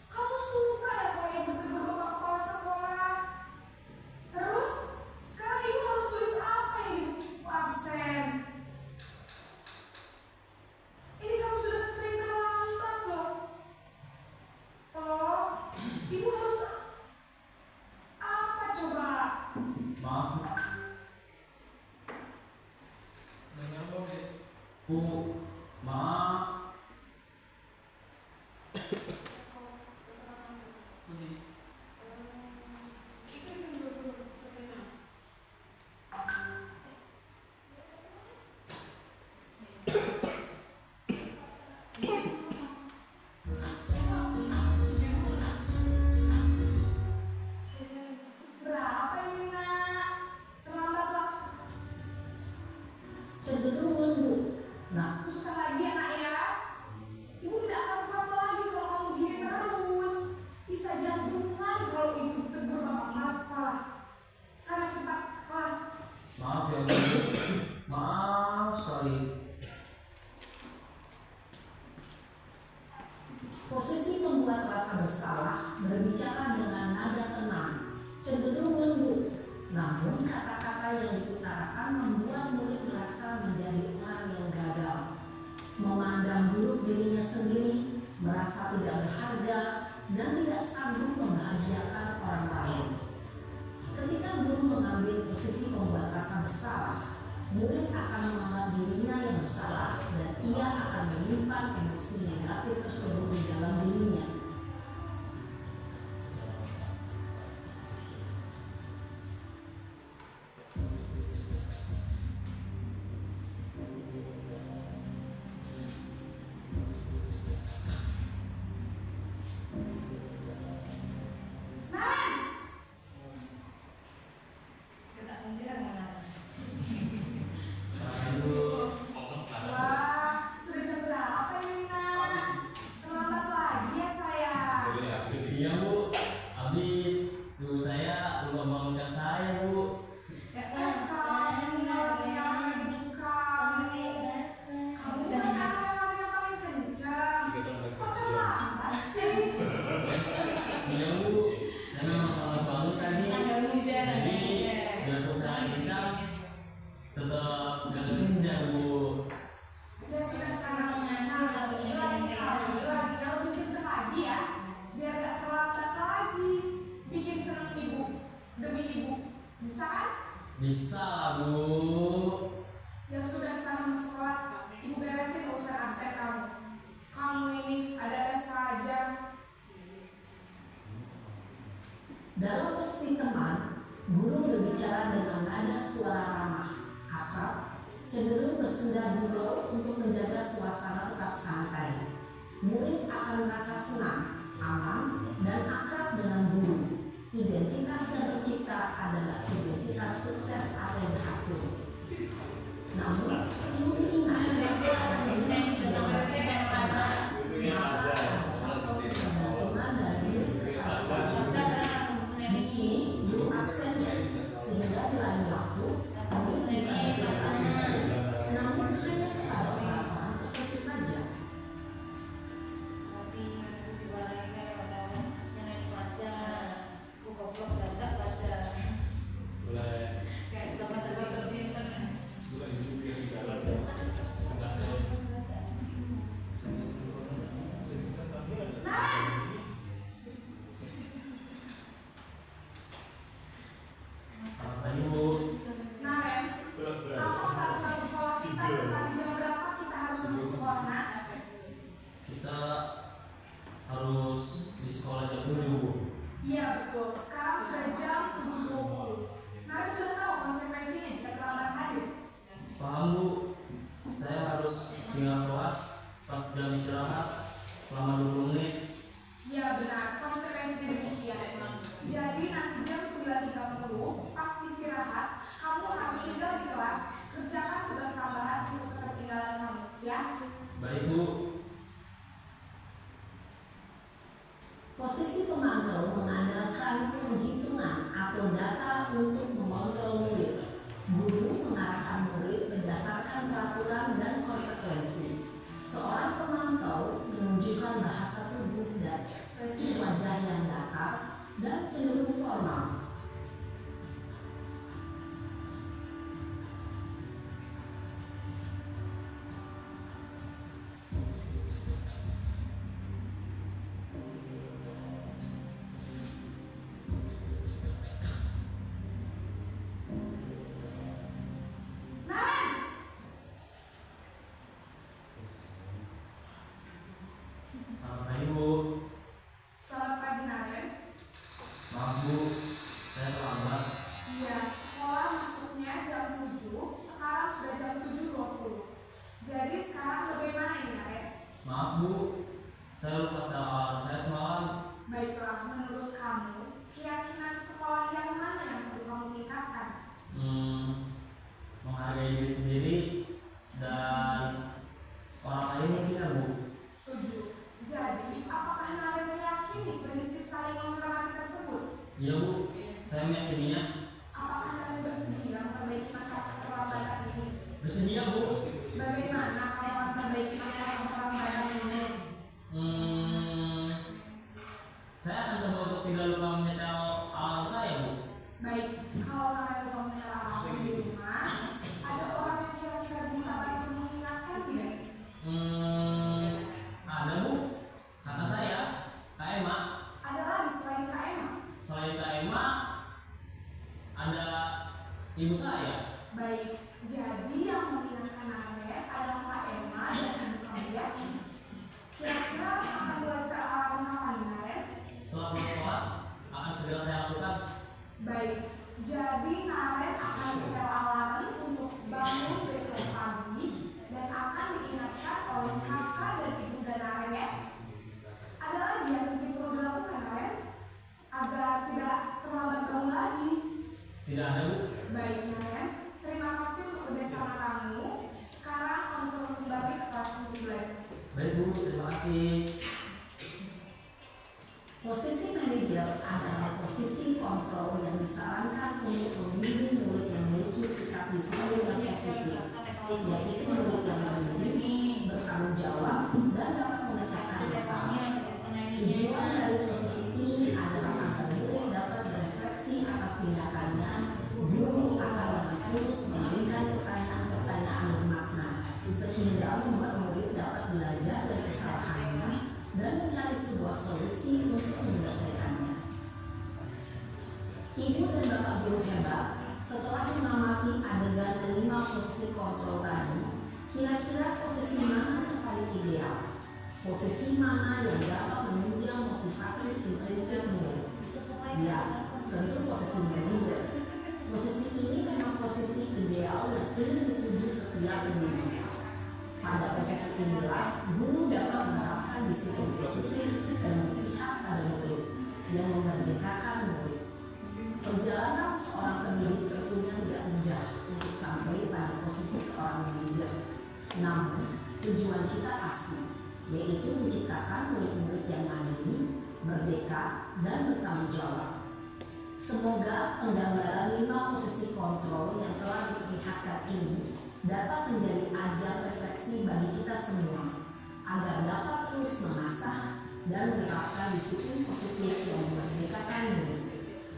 kamu suka ya kalau ibu tegur bapak kepala sekolah? Terus, sekarang ibu harus tulis apa ini di buku absen? Ini kamu sudah sering terlambat loh. Oh, ibu harus apa coba? Maaf, Bu. Bu, maaf. Berapa ini, nak? Terlambat lah. Cenderung lembut. Nah, Susah lagi ya, nak ya. Ibu tidak akan kuat lagi kalau kamu gini terus. Bisa jantungan kalau ibu tegur bapak kepala sekolah. Sana cepat ke kelas. Maaf ya, Bu. Maaf sekali. posisi pembuat rasa bersalah berbicara dengan nada tenang, cenderung lembut. Namun kata-kata yang diutarakan membuat murid merasa menjadi orang yang gagal, memandang buruk dirinya sendiri, merasa tidak berharga, dan tidak sanggup membahagiakan orang lain. Ketika guru mengambil posisi pembuat rasa bersalah, murid akan menganggap dirinya yang bersalah dan ia akan menyimpan emosi negatif tersebut di dalam dirinya. Makasih, Bu. Wah, sudah jam berapa ini, nak? Terlambat lagi ya, sayang. Iya, Bu. Habis. Tuh, saya lupa bangunkan saya, Bu. Kamu malah menyalahkan ibu kamu. Kamu kan anak yang paling kencang. Kok terlambat sih? Iya, Bu. Saya memang malah bangun tadi. Jadi, biarpun saya kencang, tetap gak kekenjar, Bu. Ya sudah sana, nanti lain kali larinya lebih kencang lagi ya. Biar gak terlambat lagi. Bikin seneng ibu demi ibu. Bisa kan? Bisa lah, Bu. Ya sudah sana masuk kelas. Ibu beresin urusan absen kamu. Kamu ini ada-ada saja. Dalam posisi teman, guru berbicara dengan nada suara ramah, akrab, cenderung bersenda gurau untuk menjaga suasana tetap santai. Murid akan merasa senang, aman, dan akrab dengan guru. Identitas yang tercipta adalah identitas sukses atau berhasil. Namun, perlu diingat bahwa ada juga sebuah kebersamaan, maka ada satu ketergantungan dari murid kepada guru. Di sini, guru absennya, sehingga di lain waktu, murid bisa berbicara, namun hanya kepada saya harus tinggal kelas pas jam istirahat selama 20 menit. Ya benar, konsekuensinya demikian. Jadi nanti jam 9.30 pas istirahat, kamu harus tinggal di kelas, kerjakan tugas tambahan untuk ketertinggalan kamu, ya? Baik Bu. Posisi pemantau mengandalkan penghitungan atau data untuk mengontrol murid. Guru mengarahkan murid berdasarkan peraturan dan konsekuensi. Seorang pemantau menunjukkan bahasa tubuh dan ekspresi wajah yang datar dan cenderung formal. Selamat pagi Bu. Selamat pagi Naren. Maaf Bu, saya terlambat. Iya, sekolah masuknya jam 7, sekarang sudah jam 7.20. Jadi sekarang bagaimana ini Naren? Maaf Bu, saya lupa alarm saya semalam. Baiklah, menurut kamu, keyakinan sekolah yang mana yang perlu kamu tingkatkan? Menghargai diri sendiri dan orang lain mungkin ya Bu. Setuju. Jadi, apakah Naren meyakini prinsip saling menghormati tersebut? Iya Bu, saya meyakininya. Apakah Naren bersedia memperbaiki masalah keterlambatan ini? Bersedia Bu. Bagaimana kalau memperbaiki masalah keterlambatan ini? Saya akan coba untuk tidak lupa menyetel alarm saya Bu. Baik, kalau Naren lupa menyetel alarm di rumah, ada orang yang kira-kira bisa bantu mengingatkan tidak? Ada Bu, kata saya, Kak Emma. Ada lagi selain Kak Emma? Selain Kak Emma, ada ibu saya. Baik, jadi yang mengingatkan Naren adalah Kak Emma dan ibu kamu ya? Kira-kira akan mulai setel alarm kapan nih Naren? Setelah pulang sekolah, akan segera saya lakukan. Baik, jadi Naren akan setel alarm untuk bangun besok pagi dan akan diingatkan oleh kakak dan ibu dan Naren ya. Ada lagi yang mungkin perlu dilakukan Naren agar tidak terlambat bangun lagi. Tidak ada Bu. Baik Naren, terima kasih untuk kerjasama kamu. Sekarang kamu perlu kembali ke kelas untuk belajar. Baik Bu, terima kasih. Posisi manajer adalah posisi kontrol yang disarankan untuk membimbing murid yang memiliki sikap disiplin yang positif, yaitu murid yang mandiri, bertanggung jawab, dan dapat memecahkan masalah. Tujuan dari posisi ini adalah agar murid dapat berefleksi atas tindakannya. Guru akan terus memberikan pertanyaan-pertanyaan bermakna, sehingga membuat murid dapat belajar dari kesalahannya dan mencari sebuah solusi untuk menyelesaikannya. Ibu dan bapak guru hebat, setelah mengamati adegan kelima posisi kontrol tadi, kira-kira posisi mana yang paling ideal? Posisi mana yang dapat menunjang motivasi intrinsik murid? Ya, tentu posisi manajer. Posisi ini memang posisi ideal yang ingin dituju setiap pendidik. Pada posisi inilah, guru dapat menerapkan disiplin positif dan berpihak pada murid yang memerdekakan murid. Perjalanan seorang pendidik tentunya tidak mudah untuk sampai pada posisi seorang manajer. Namun, tujuan kita pasti, yaitu menciptakan murid-murid yang mandiri, merdeka, dan bertanggung jawab. Semoga penggambaran 5 posisi kontrol yang telah diperlihatkan ini dapat menjadi ajang refleksi bagi kita semua agar dapat terus mengasah dan menerapkan disiplin positif yang memerdekakan murid.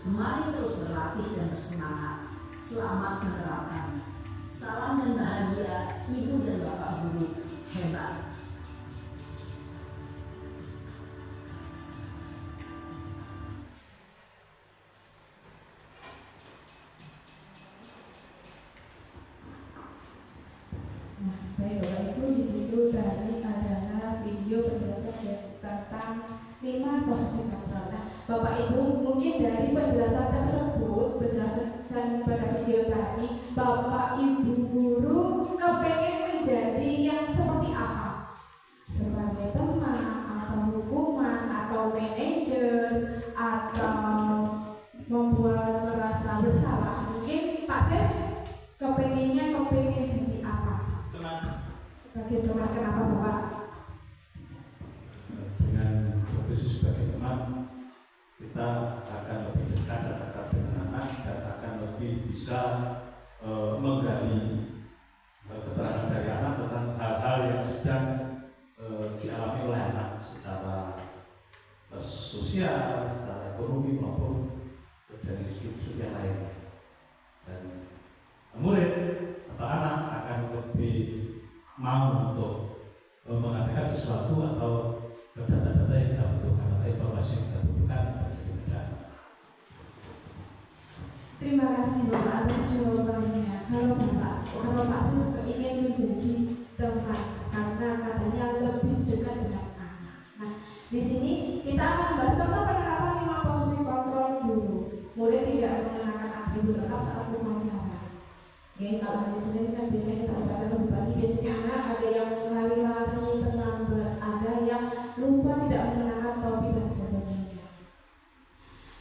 Mari terus berlatih dan bersemangat. Selamat menerapkan. Salam dan bahagia Ibu dan Bapak Guru hebat. Baik Bapak Ibu, di situ tadi adalah video penjelasan tentang 5 posisi kontrol. Nah, Bapak Ibu, mungkin dari penjelasan tersebut, penjelasan pada video tadi, Bapak Ibu guru kepengen menjadi Oke, teman, kenapa Bapak? Dengan profesi sebagai teman, kita akan lebih dekat dan dekat dengan anak dan akan lebih bisa menggali keterangan dari anak tentang hal-hal yang sedang dialami oleh anak secara sosial, secara ekonomi maupun dari sudut yang lainnya. Dan murid atau anak akan lebih mau untuk mengatakan sesuatu atau data-data yang kita butuhkan atau informasi yang kita butuhkan dari kemudian. Terima kasih Bapak atas jawabannya. Kalau Pak Sis ingin menjadi teman karena katanya lebih dekat dengan anak. Nah, di sini kita akan membahas contoh penerapan 5 posisi kontrol dulu. Murid tidak mengenakan atribut lengkap saat wawancara. Oke, kalau di sini kan biasanya kita akan berbagi. Biasanya anak ada yang lari-lari, terlambat, ada yang lupa tidak mengenakan topi dan sebagainya.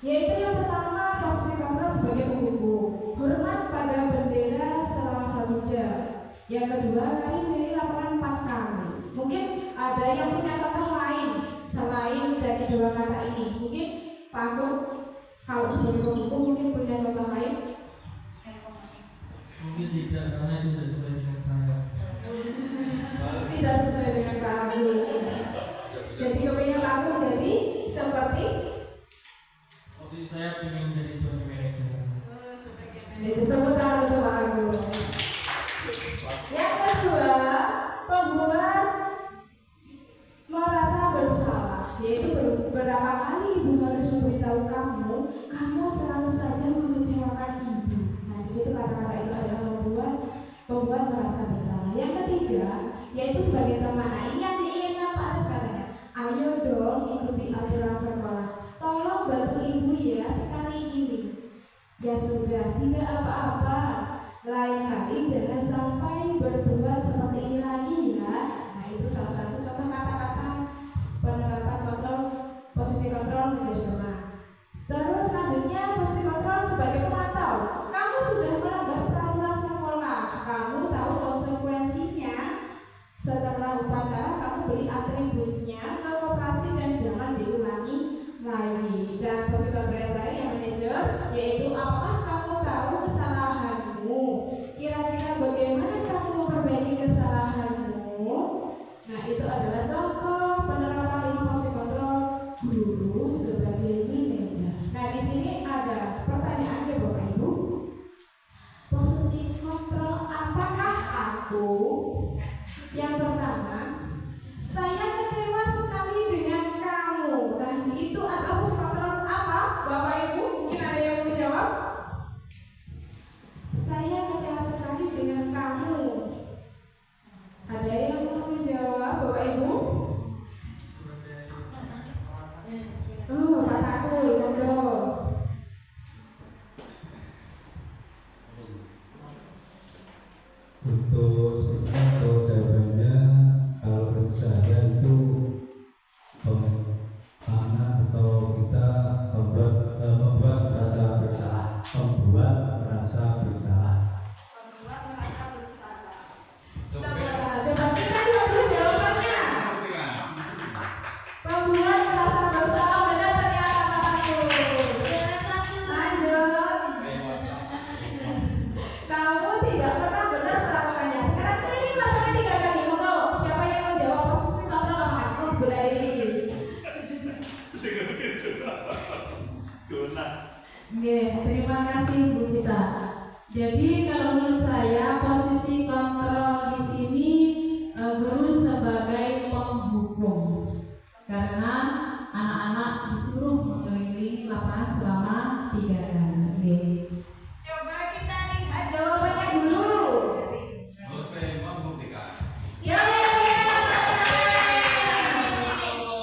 Yaitu yang pertama, posisi kontrol sebagai penghubung, hormat pada bendera selama 1 jam. Yang kedua, lari dari lapangan 4 kali. Mungkin ada yang punya contoh lain selain dari 2 kata ini. Mungkin Pak Agung kalau sebagai penghubung mungkin punya contoh lain. Mungkin tidak, karena itu tidak sesuai dengan saya. Tidak sesuai dengan Pak Agung. Jadi kepingin Pak Agung jadi seperti Posisi saya ingin menjadi sebagai manajer. itu tepuk tangan untuk Pak Agung. Yang kedua, pembuat merasa bersalah, yaitu beberapa kali ibu harus memberitahu kamu selalu saja mengecewakan ibu. Nah, di situ kata-kata itu adalah membuat merasa bersalah. Yang ketiga, yaitu sebagai teman. Nah, ini yang diinginkan Pak Sis katanya. Ayo dong ikuti aturan sekolah. Tolong bantu ibu ya sekali ini. Ya sudah, tidak apa-apa. Lain kali jangan sampai berbuat seperti ini lagi ya. Nah, itu salah satu contoh kata-kata penerapan kontrol, posisi kontrol menjadi teman. Terus selanjutnya posisi kontrol sebagai pemantau. Kamu sudah melanggar peraturan sekolah. Kamu tahu konsekuensinya. Setelah upacara kamu beli atributnya ke koperasi dan jangan diulangi lagi. Dan posisi kontrol yang terakhir yang manajer, yaitu apakah kamu tahu kesalahanmu? Kira-kira bagaimana kamu memperbaiki kesalahanmu? Nah, itu adalah contoh penerapan 5 posisi kontrol guru sebagai manajer. Nah, di sini ada pertanyaan ya Bapak Ibu. Posisi kontrol apakah aku? Yang pertama, saya kecewa sekali dengan kamu. Nah, itu adalah posisi kontrol apa? Bapak Ibu, mungkin ada yang mau jawab? Saya kecewa sekali dengan kamu. Ada yang mau menjawab, Bapak Ibu? Oh, Pak Takul, monggo. Untuk sebenarnya atau jawabannya kalau menurut saya itu anak atau kita membuat merasa bersalah, membuat merasa bersalah. Coba kita lihat dulu jawabannya. Pembuat merasa bersalah benar ternyata Pak Takul. Lanjut. Kamu tidak pernah benar melakukannya. Sekarang ini melakukan 3 kali. Monggo, siapa yang mau jawab posisi kontrol apa? Oh, boleh. Oke, terima kasih Bu Vita. Jadi kalau menurut saya posisi kontrol di sini guru sebagai penghubung, karena anak-anak disuruh mengelilingi lapangan selama 3 kali. Coba kita lihat jawabannya dulu. Oke, membuktikan. Ya.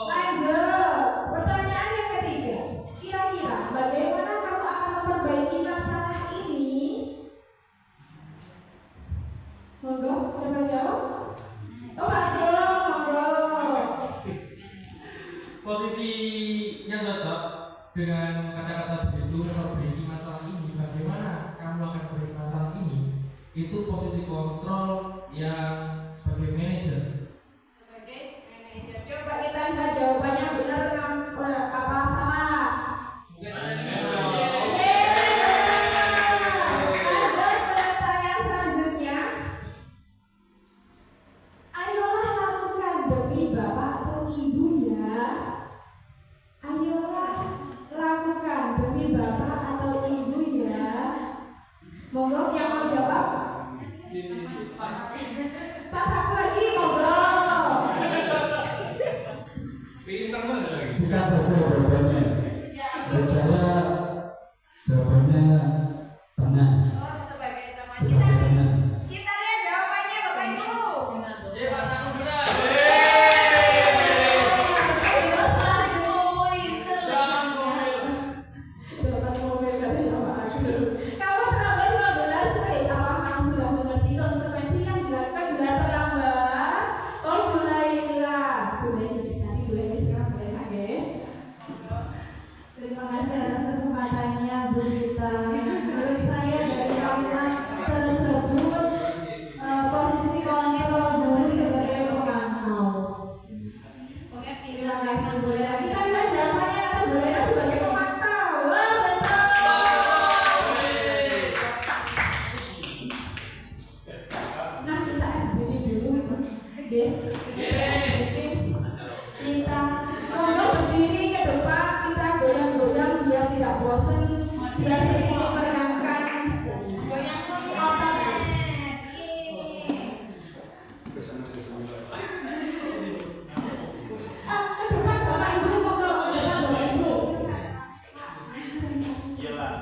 Lanjut. Pertanyaan yang ketiga. Kira-kira bagaimana kamu akan memperbaiki masalah ini? Monggo, coba jawab. Oh, monggo. Posisi yang cocok dengan kata-kata begitu memperbaiki masalah ini, bagaimana kamu akan memperbaiki masalah ini, itu posisi kontrol yang sebagai manajer. jawabannya. Dan saya jawabannya tenang. Oh, sebagai teman Sebagai tenang. kita lihat jawabannya Bapak Ibu. Dapat momen katanya Pak Agus. Kalau terlambat 15 menit, apakah sudah mengerti konsekuensi yang dilakukan bila terlambat? Oh, mulailah. Boleh tadi boleh sekarang boleh lagi. Terima kasih atas kesempatannya Bu Rita. Menurut saya dari kalimat tersebut posisi kontrol dulu sebagai pemantau. Terima kasih boleh lagi. Kita lihat jawabannya kata boleh sebagai pemantau. Wah, betul. Nah, kita SBD dulu. Kita monggo berdiri ke depan, kita goyang-goyang biar tidak bosan, biar sedikit meregangkan otot. Ke depan Bapak Ibu, monggo ke depan Bapak Ibu. Iyalah,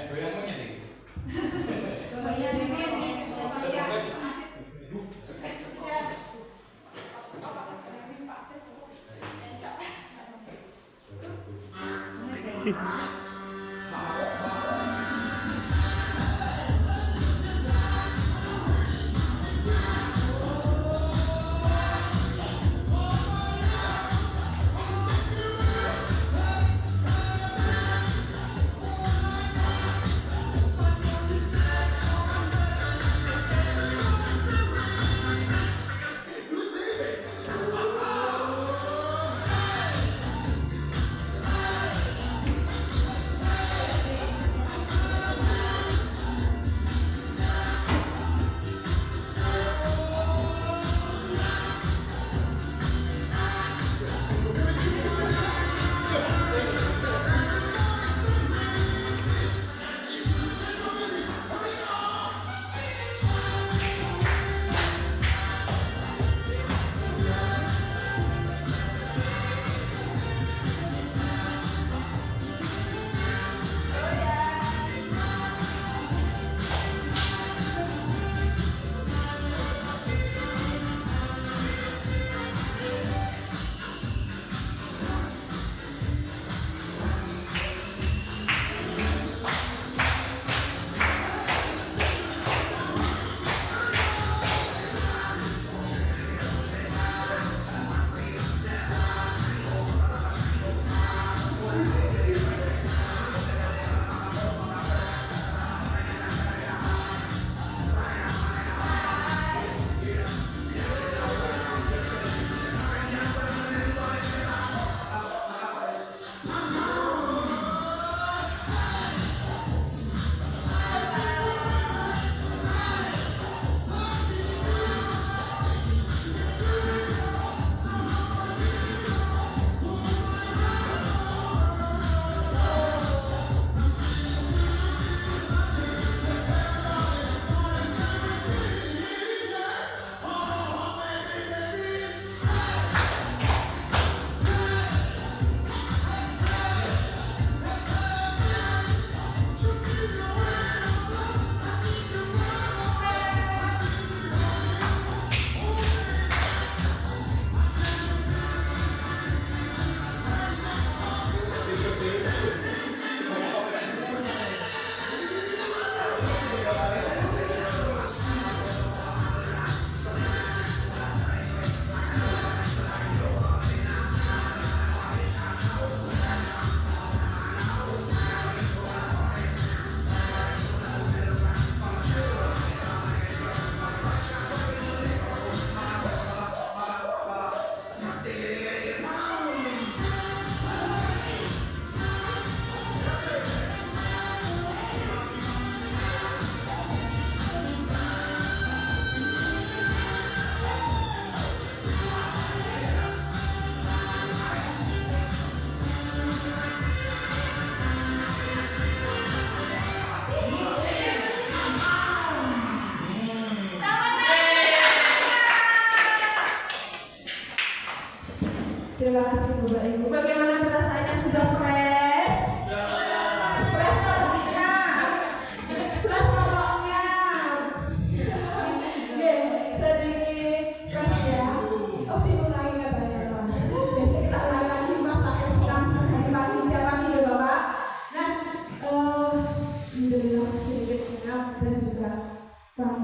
Goyangnya nih.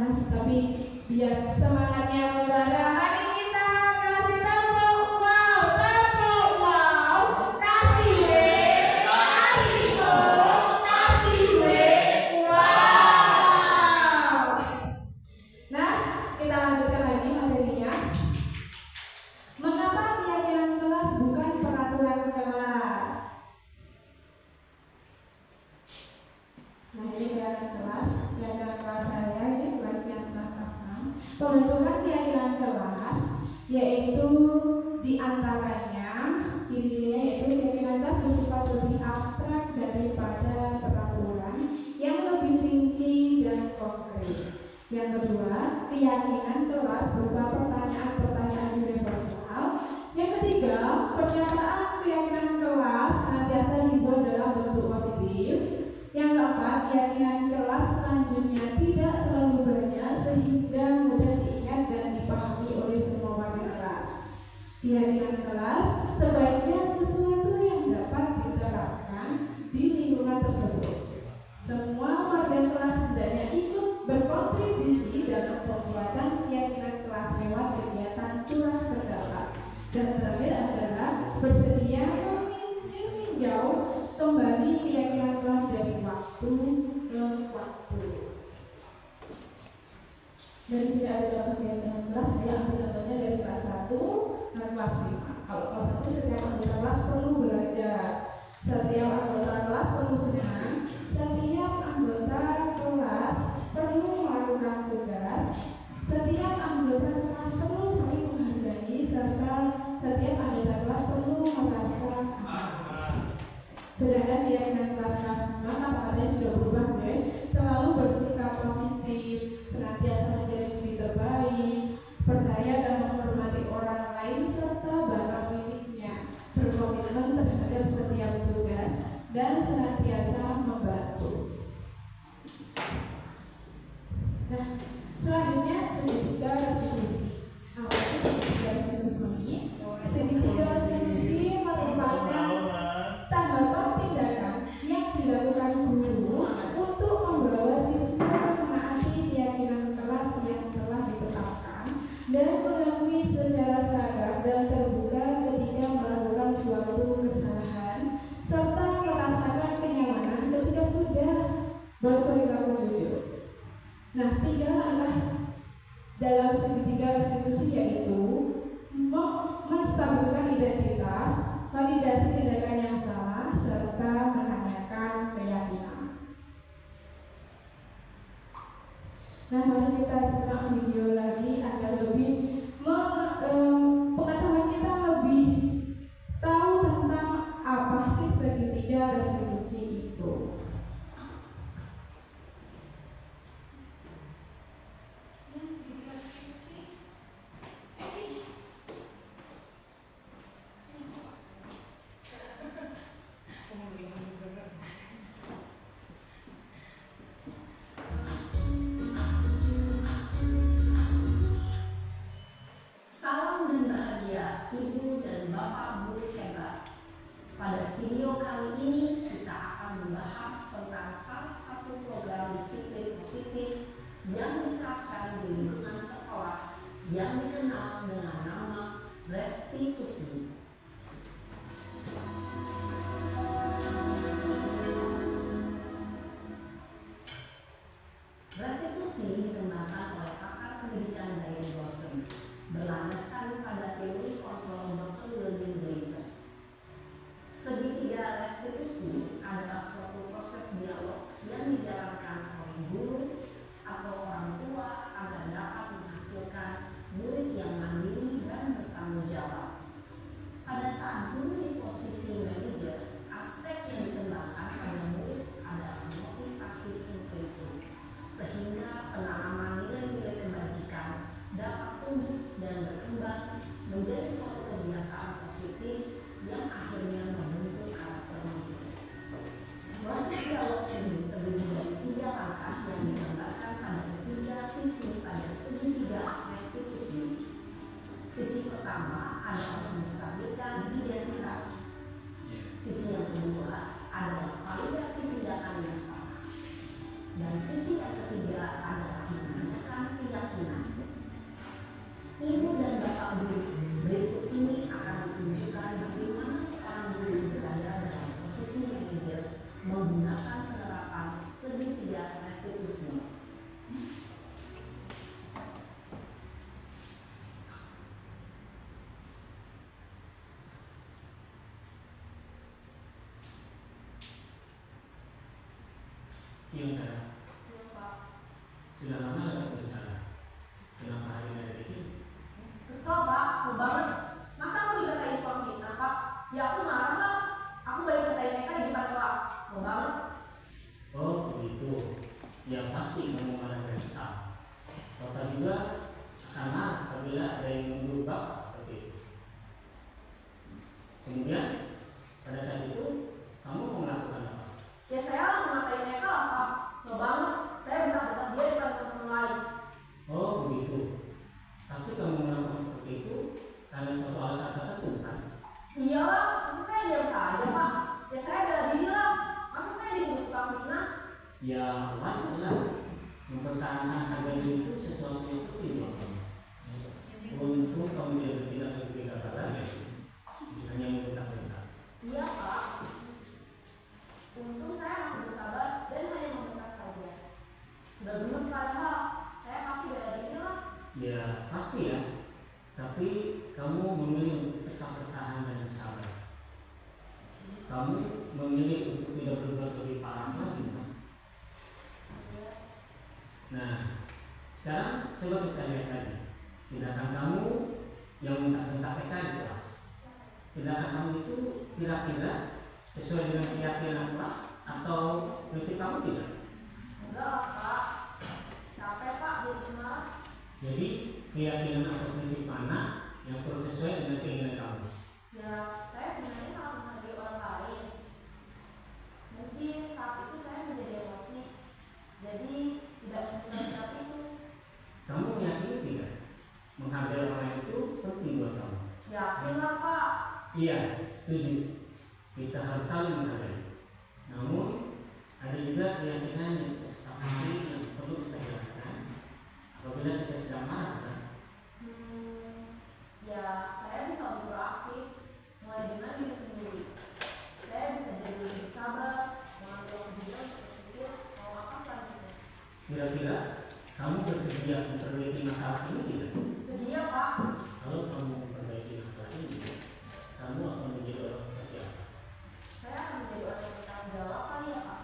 kelas, tapi biar semangatnya membara, mari kita kasih tepuk wow, kasih W, kasih O, kasih W, wow. Nah, kita lanjutkan lagi materinya. Mengapa keyakinan kelas bukan peraturan kelas? Nah, ini keyakinan kelas saya, ini keyakinan kelas Asam. Pembentukan keyakinan kelas yaitu diantaranya ciri-cirinya yaitu keyakinan kelas bersifat lebih abstrak daripada peraturan yang lebih rinci dan konkret. Yang kedua, keyakinan kelas berupa pertanyaan-pertanyaan universal. Yang ketiga, pernyataan keyakinan kelas senantiasa dibuat dalam bentuk positif. Yang keempat, keyakinan kelas selanjutnya tidak terlalu banyak sehingga mudah diingat dan dipahami oleh semua warga kelas. Keyakinan kelas sebaiknya sesuatu yang dapat diterapkan di lingkungan tersebut. Semua warga kelas hendaknya ikut berkontribusi dalam pembuatan keyakinan kelas lewat kegiatan curah pendapat. Dan terakhir adalah bersedia meninjau kembali keyakinan kelas dari waktu ke waktu. Dari sini ada contoh keyakinan kelas, saya ambil contohnya dari kelas 1 dan kelas 5. Kalau kelas 1 setiap anggota kelas perlu belajar, setiap anggota kelas perlu senang, setiap anggota kelas perlu melakukan tugas, setiap anggota kelas perlu saling menghargai, serta setiap anggota kelas perlu merasa aman. Sedangkan keyakinan kelas 5 kata-katanya sudah berubah, selalu bersikap positif, senantiasa menjadi diri terbaik, percaya dan menghormati orang lain serta barang miliknya, berkomitmen terhadap setiap tugas dan senantiasa membantu. Nah, selanjutnya segitiga restitusi. Apa itu segitiga restitusi? Segitiga restitusi merupakan tahapan tindakan yang dilakukan guru untuk membawa siswa menaati keyakinan kelas yang telah ditetapkan dan mengakui secara sadar dan terbuka ketika melakukan suatu kesalahan serta merasakan kenyamanan ketika sudah berperilaku jujur. Nah, 3 langkah dalam segitiga restitusi yaitu menstabilkan identitas, validasi tindakan yang salah, serta menanyakan keyakinan. Nah, mari kita simak video lagi agar lebih pengetahuan kita lebih tahu tentang apa sih segitiga restitusi itu. Salam dan bahagia Ibu dan Bapak guru hebat. Pada video kali ini kita akan membahas tentang salah satu program disiplin positif yang diterapkan di lingkungan sekolah yang dikenal dengan nama restitusi. Restitusi dikembangkan oleh pakar pendidikan Diane Dawson, berlandaskan pada teori kontrol Dr. William Blazer. Segitiga restitusi adalah suatu proses dialog yang dijalankan oleh guru atau orang tua agar dapat menghasilkan murid yang mandiri dan bertanggung jawab. Pada saat guru di posisi manajer, aspek yang dikembangkan pada murid adalah motivasi intrinsik, sehingga penanaman nilai-nilai kebajikan dapat tumbuh dan berkembang menjadi suatu kebiasaan positif yang akhirnya membentuk karakter murid. Proses dialog ini terdiri dari 3 langkah yang digambarkan pada ketiga sisi pada segitiga restitusi. Sisi pertama adalah menstabilkan identitas. Sisi yang kedua adalah validasi tindakan yang salah. Dan sisi yang ketiga adalah menanyakan Siang sana. Siang Pak. Sudah lama nggak di sana? Kenapa hari ini ada di sini? Kesel Pak, kesel banget. Masa aku dikatain tukang fitnah Pak? Ya aku marah lah. Aku balik katain mereka di depan kelas. Kesel banget. Oh begitu. Ya pasti kamu marah dan kesal. Bapak juga akan marah apabila ada yang menuduh Bapak seperti itu. Kemudian pada saat itu kamu mau melakukan apa? Ya saya langsung ngatain mereka lah Pak. Kesel banget. Saya bentak-bentak dia depan teman-teman lain. Oh begitu. Pasti kamu melakukan seperti itu karena suatu alasan tertentu kan? Iyalah, masa saya diam saja Pak? Ya saya bela diri lah. Masa saya dituduh tukang fitnah? Ya wajar lah. Mempertahankan harga diri itu sesuatu yang penting buat kamu. Untung kamu tidak bertindak lebih kata lagi, hanya membentak-bentak. Iya Pak. Untung saya masih bersabar dan hanya membentak saja. Sudah gemes padahal, saya pasti bela diri lah. Ya pasti ya. Tapi kamu memilih untuk tetap bertahan dan bersabar. Kamu memilih untuk tidak berbuat lebih parah lagi kan? Iya. Nah, sekarang coba kita lihat lagi. Tindakan kamu yang bentak-bentak PK di kelas. Tindakan kamu itu kira-kira sesuai dengan keyakinan kelas atau prinsip kamu tidak? Enggak lah Pak. Capek Pak jadi cemas. Jadi keyakinan atau prinsip mana yang perlu sesuai dengan keinginan kamu? Ya, saya sebenarnya sangat menghargai orang lain. Mungkin saat itu saya menjadi emosi. Jadi tidak menentukan sikap itu. Kamu meyakini tidak? Menghargai orang lain itu penting buat kamu. Yakin lah Pak. Iya, setuju. Kita harus saling menghargai. Namun ada juga keyakinan yang kita sepakati yang perlu kita jalankan apabila kita sedang marah kan? Ya saya bisa lebih proaktif. Mulai dengan diri sendiri. Saya bisa jadi lebih sabar, mengambil kebijakan untuk berpikir mau apa selanjutnya. Kira-kira kamu bersedia memperbaiki masalah ini tidak? Sedia Pak. Kalau kamu memperbaiki masalah ini, kamu akan menjadi orang seperti apa? Saya akan menjadi orang yang bertanggung jawab kali ya Pak.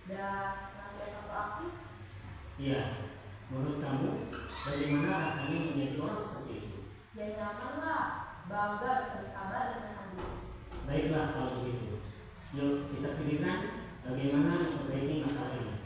Dan senantiasa proaktif. Iya, menurut kamu bagaimana rasanya menjadi orang seperti itu? Ya nyaman lah. Bangga bisa bersabar dan menahan diri. Baiklah kalau begitu. Yuk kita pikirkan bagaimana memperbaiki masalah ini.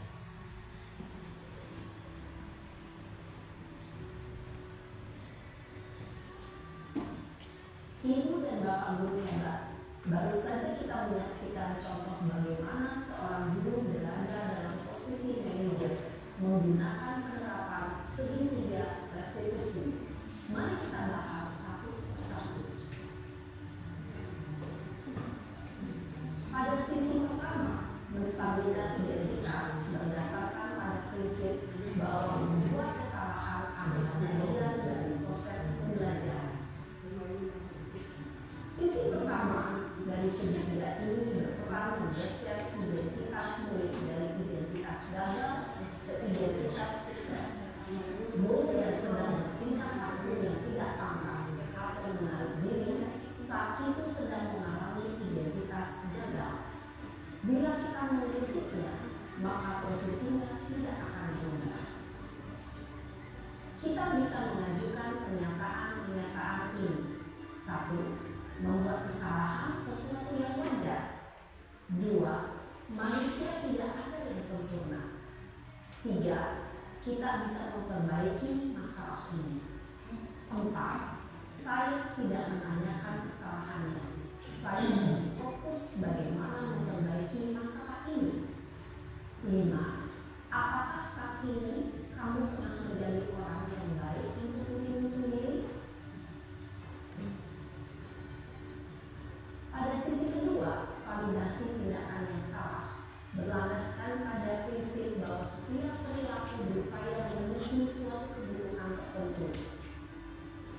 Ibu dan Bapak guru hebat, baru saja kita menyaksikan contoh bagaimana seorang guru berada dalam posisi manajer menggunakan penerapan segitiga restitusi. Mari kita bahas satu persatu. Pada sisi pertama, menstabilkan identitas berdasarkan pada prinsip bahwa membuat kesalahan adalah bagian dari proses pembelajaran. Sisi pertama dari segitiga ini berperan menggeser identitas murid dari identitas gagal ke identitas sukses. Murid yang sedang bertingkah laku yang tidak pantas atau menarik diri saat itu sedang mengalami identitas gagal. Bila kita mengkritiknya, maka posisinya tidak akan berubah. Kita bisa mengajukan pernyataan-pernyataan ini. 1. Membuat kesalahan sesuatu yang wajar. 2. Manusia tidak ada yang sempurna. 3. Kita bisa memperbaiki masalah ini. 4. Saya tidak menanyakan kesalahannya. Saya lebih fokus bagaimana memperbaiki masalah ini. 5. Apakah saat ini kamu telah menjadi orang yang baik untuk dirimu sendiri? Pada sisi kedua, validasi tindakan yang salah berlandaskan pada prinsip bahwa setiap perilaku berupaya memenuhi suatu kebutuhan tertentu.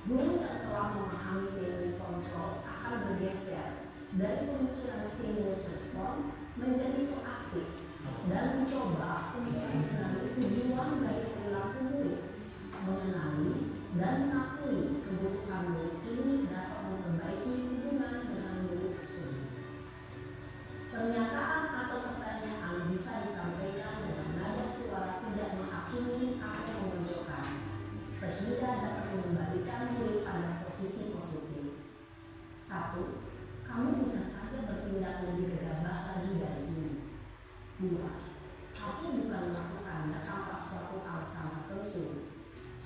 Guru yang telah memahami teori kontrol akan bergeser dari pemikiran stimulus respon menjadi proaktif dan mencoba untuk mengenali tujuan dari perilaku murid, mengenali dan mengakui kebutuhan murid ini dapat memperbaiki hubungan dengan murid tersebut. Pernyataan atau pertanyaan bisa disampaikan sehingga dapat mengembalikan diri pada posisi positif. 1. Kamu bisa saja bertindak lebih gegabah lagi dari ini. 2. Kamu bukan melakukannya tanpa suatu alasan tertentu.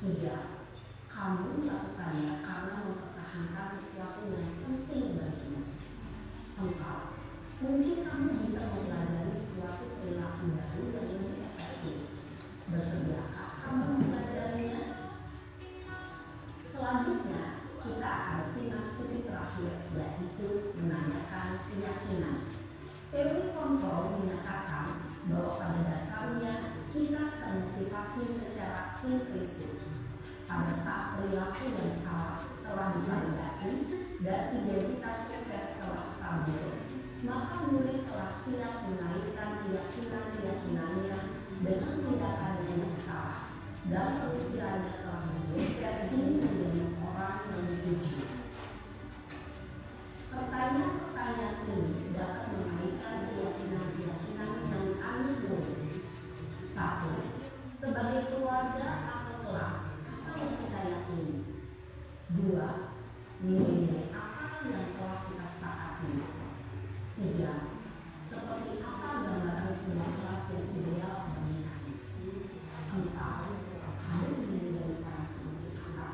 3. Kamu melakukannya karena mempertahankan sesuatu yang penting bagimu. 4. Mungkin kamu bisa mempelajari suatu perilaku baru yang lebih efektif. Bersediakah kamu mempelajarinya? Selanjutnya, kita akan simak sisi terakhir, yaitu menanyakan keyakinan. Teori kontrol menyatakan bahwa pada dasarnya kita termotivasi secara intrinsik. Pada saat perilaku yang salah telah divalidasi dan identitas sukses telah stabil, maka murid telah siap menaikkan keyakinan-keyakinannya dengan tindakannya yang salah dan pemikirannya telah bergeser ingin menjadi orang yang dituju. Pertanyaan-pertanyaan ini dapat menaikkan keyakinan-keyakinan yang aneh murid. 1. Sebagai keluarga atau kelas, apa yang kita yakini? 2. Nilai-nilai apa yang telah kita sepakati? 3. Seperti apa gambaran sebuah kelas yang ideal bagi kami? 4. Kamu ingin menjadi orang seperti apa?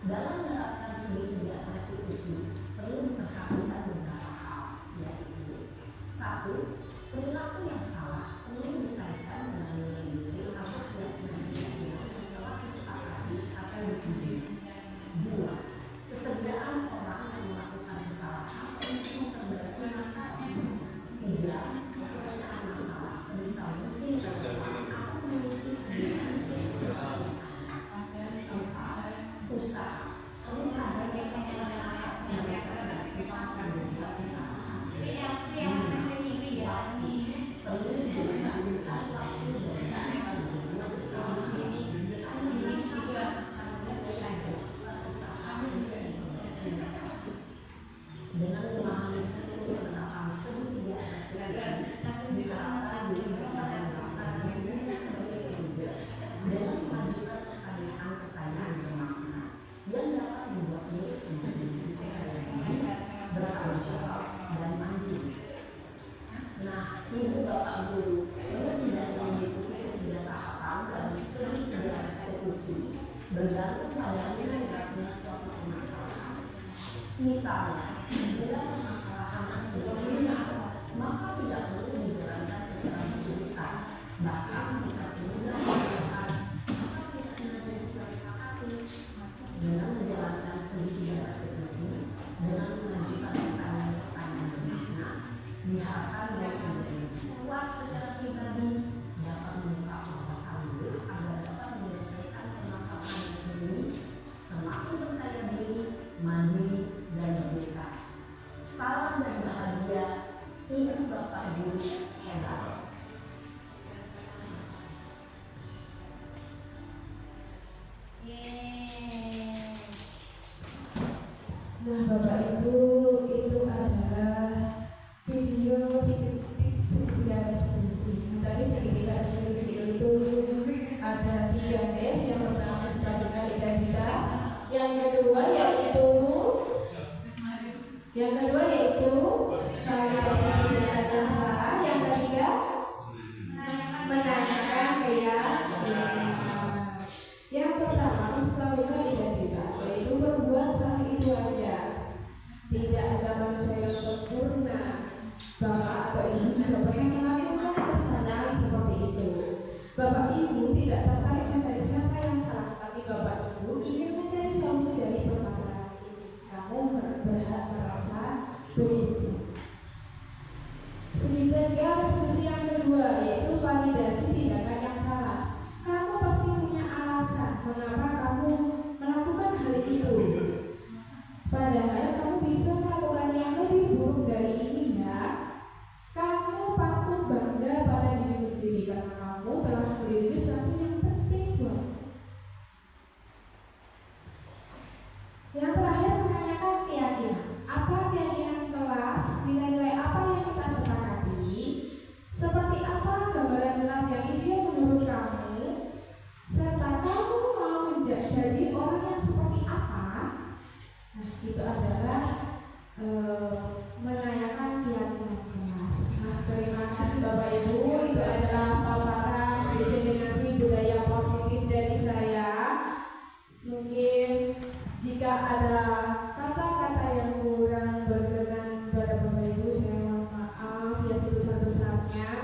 Dalam menerapkan segitiga restitusi, perlu memperhatikan beberapa hal, yaitu 1. Perilaku yang salah perlu dikaitkan dengan nilai-nilai atau keyakinan-keyakinan yang telah disepakati atau dituju. 2. Kesediaan orang yang melakukan kesalahan untuk memperbaiki masalah. 3. Pemecahan masalah sebisa mungkin atau memiliki hubungan dengan kesalahan. 4. Usaha perlu ada suatu usaha yang dapat dilakukan membuat kesalahan. 5. Perlu dihasilkan waktu dari membuat kesalahan. 6. Juga usaha dengan memahami seluruh penerapan segitiga restitusi diharapkan diri dapat menerapkan posisinya sebagai pekerja dengan mengajukan pertanyaan-pertanyaan bermakna yang dapat membuat murid menjadi lebih percaya diri, bertanggung jawab, dan mandiri. Nah, ibu bapak guru perlu tidak mengikuti ketiga tahapan dari segitiga restitusi bergantung pada nilai-nilainya suatu permasalahan. Misalnya, bila permasalahan tersebut benar, maka tidak perlu dijalankan secara berlebihan, bahkan bisa semudah mengatakan apa keyakinan yang kita sepakati. Dengan menjalankan segitiga restitusi, dengan mengajukan pertanyaan-pertanyaan bermakna, diharapkan dapat menjadi kuat secara pribadi, dapat membuka wawasan murid agar dapat menyelesaikan permasalahan tersebut, semakin percaya diri, mandiri, dan merdeka. Salam dan bahagia, Ibu Bapak Guru hebat. Nah, Bapak Ibu, itu adalah video segitiga restitusi. Tadi segitiga restitusi itu ada 3 yang pertama statusnya identitas, yang kedua yaitu validasi identitas yang salah, yang ketiga menanyakan keyakinan. Yang pertama statusnya identitas, yaitu berbuat salah itu aja. Tidak ada manusia yang sempurna. Bapak atau Ibu juga pernah melakukan kesalahan seperti itu. Bapak Ibu tidak tertarik mencari siapa yang salah, tapi Bapak Ibu ingin mencari solusi dari permasalahan ini. Kamu berhak merasa begitu. Segitiga restitusi yang kedua yaitu validasi tindakan yang salah. Kamu pasti punya alasan mengapa kamu melakukan hal itu. Padahal kamu bisa melakukan yang lebih buruk dari ini, ya. Kamu patut bangga pada dirimu sendiri karena kamu telah memiliki sesuatu yang penting buat. Yang terakhir menanyakan keyakinan. Apa keyakinan kelas? Nilai-nilai apa yang kita sepakati? Seperti apa tuntasnya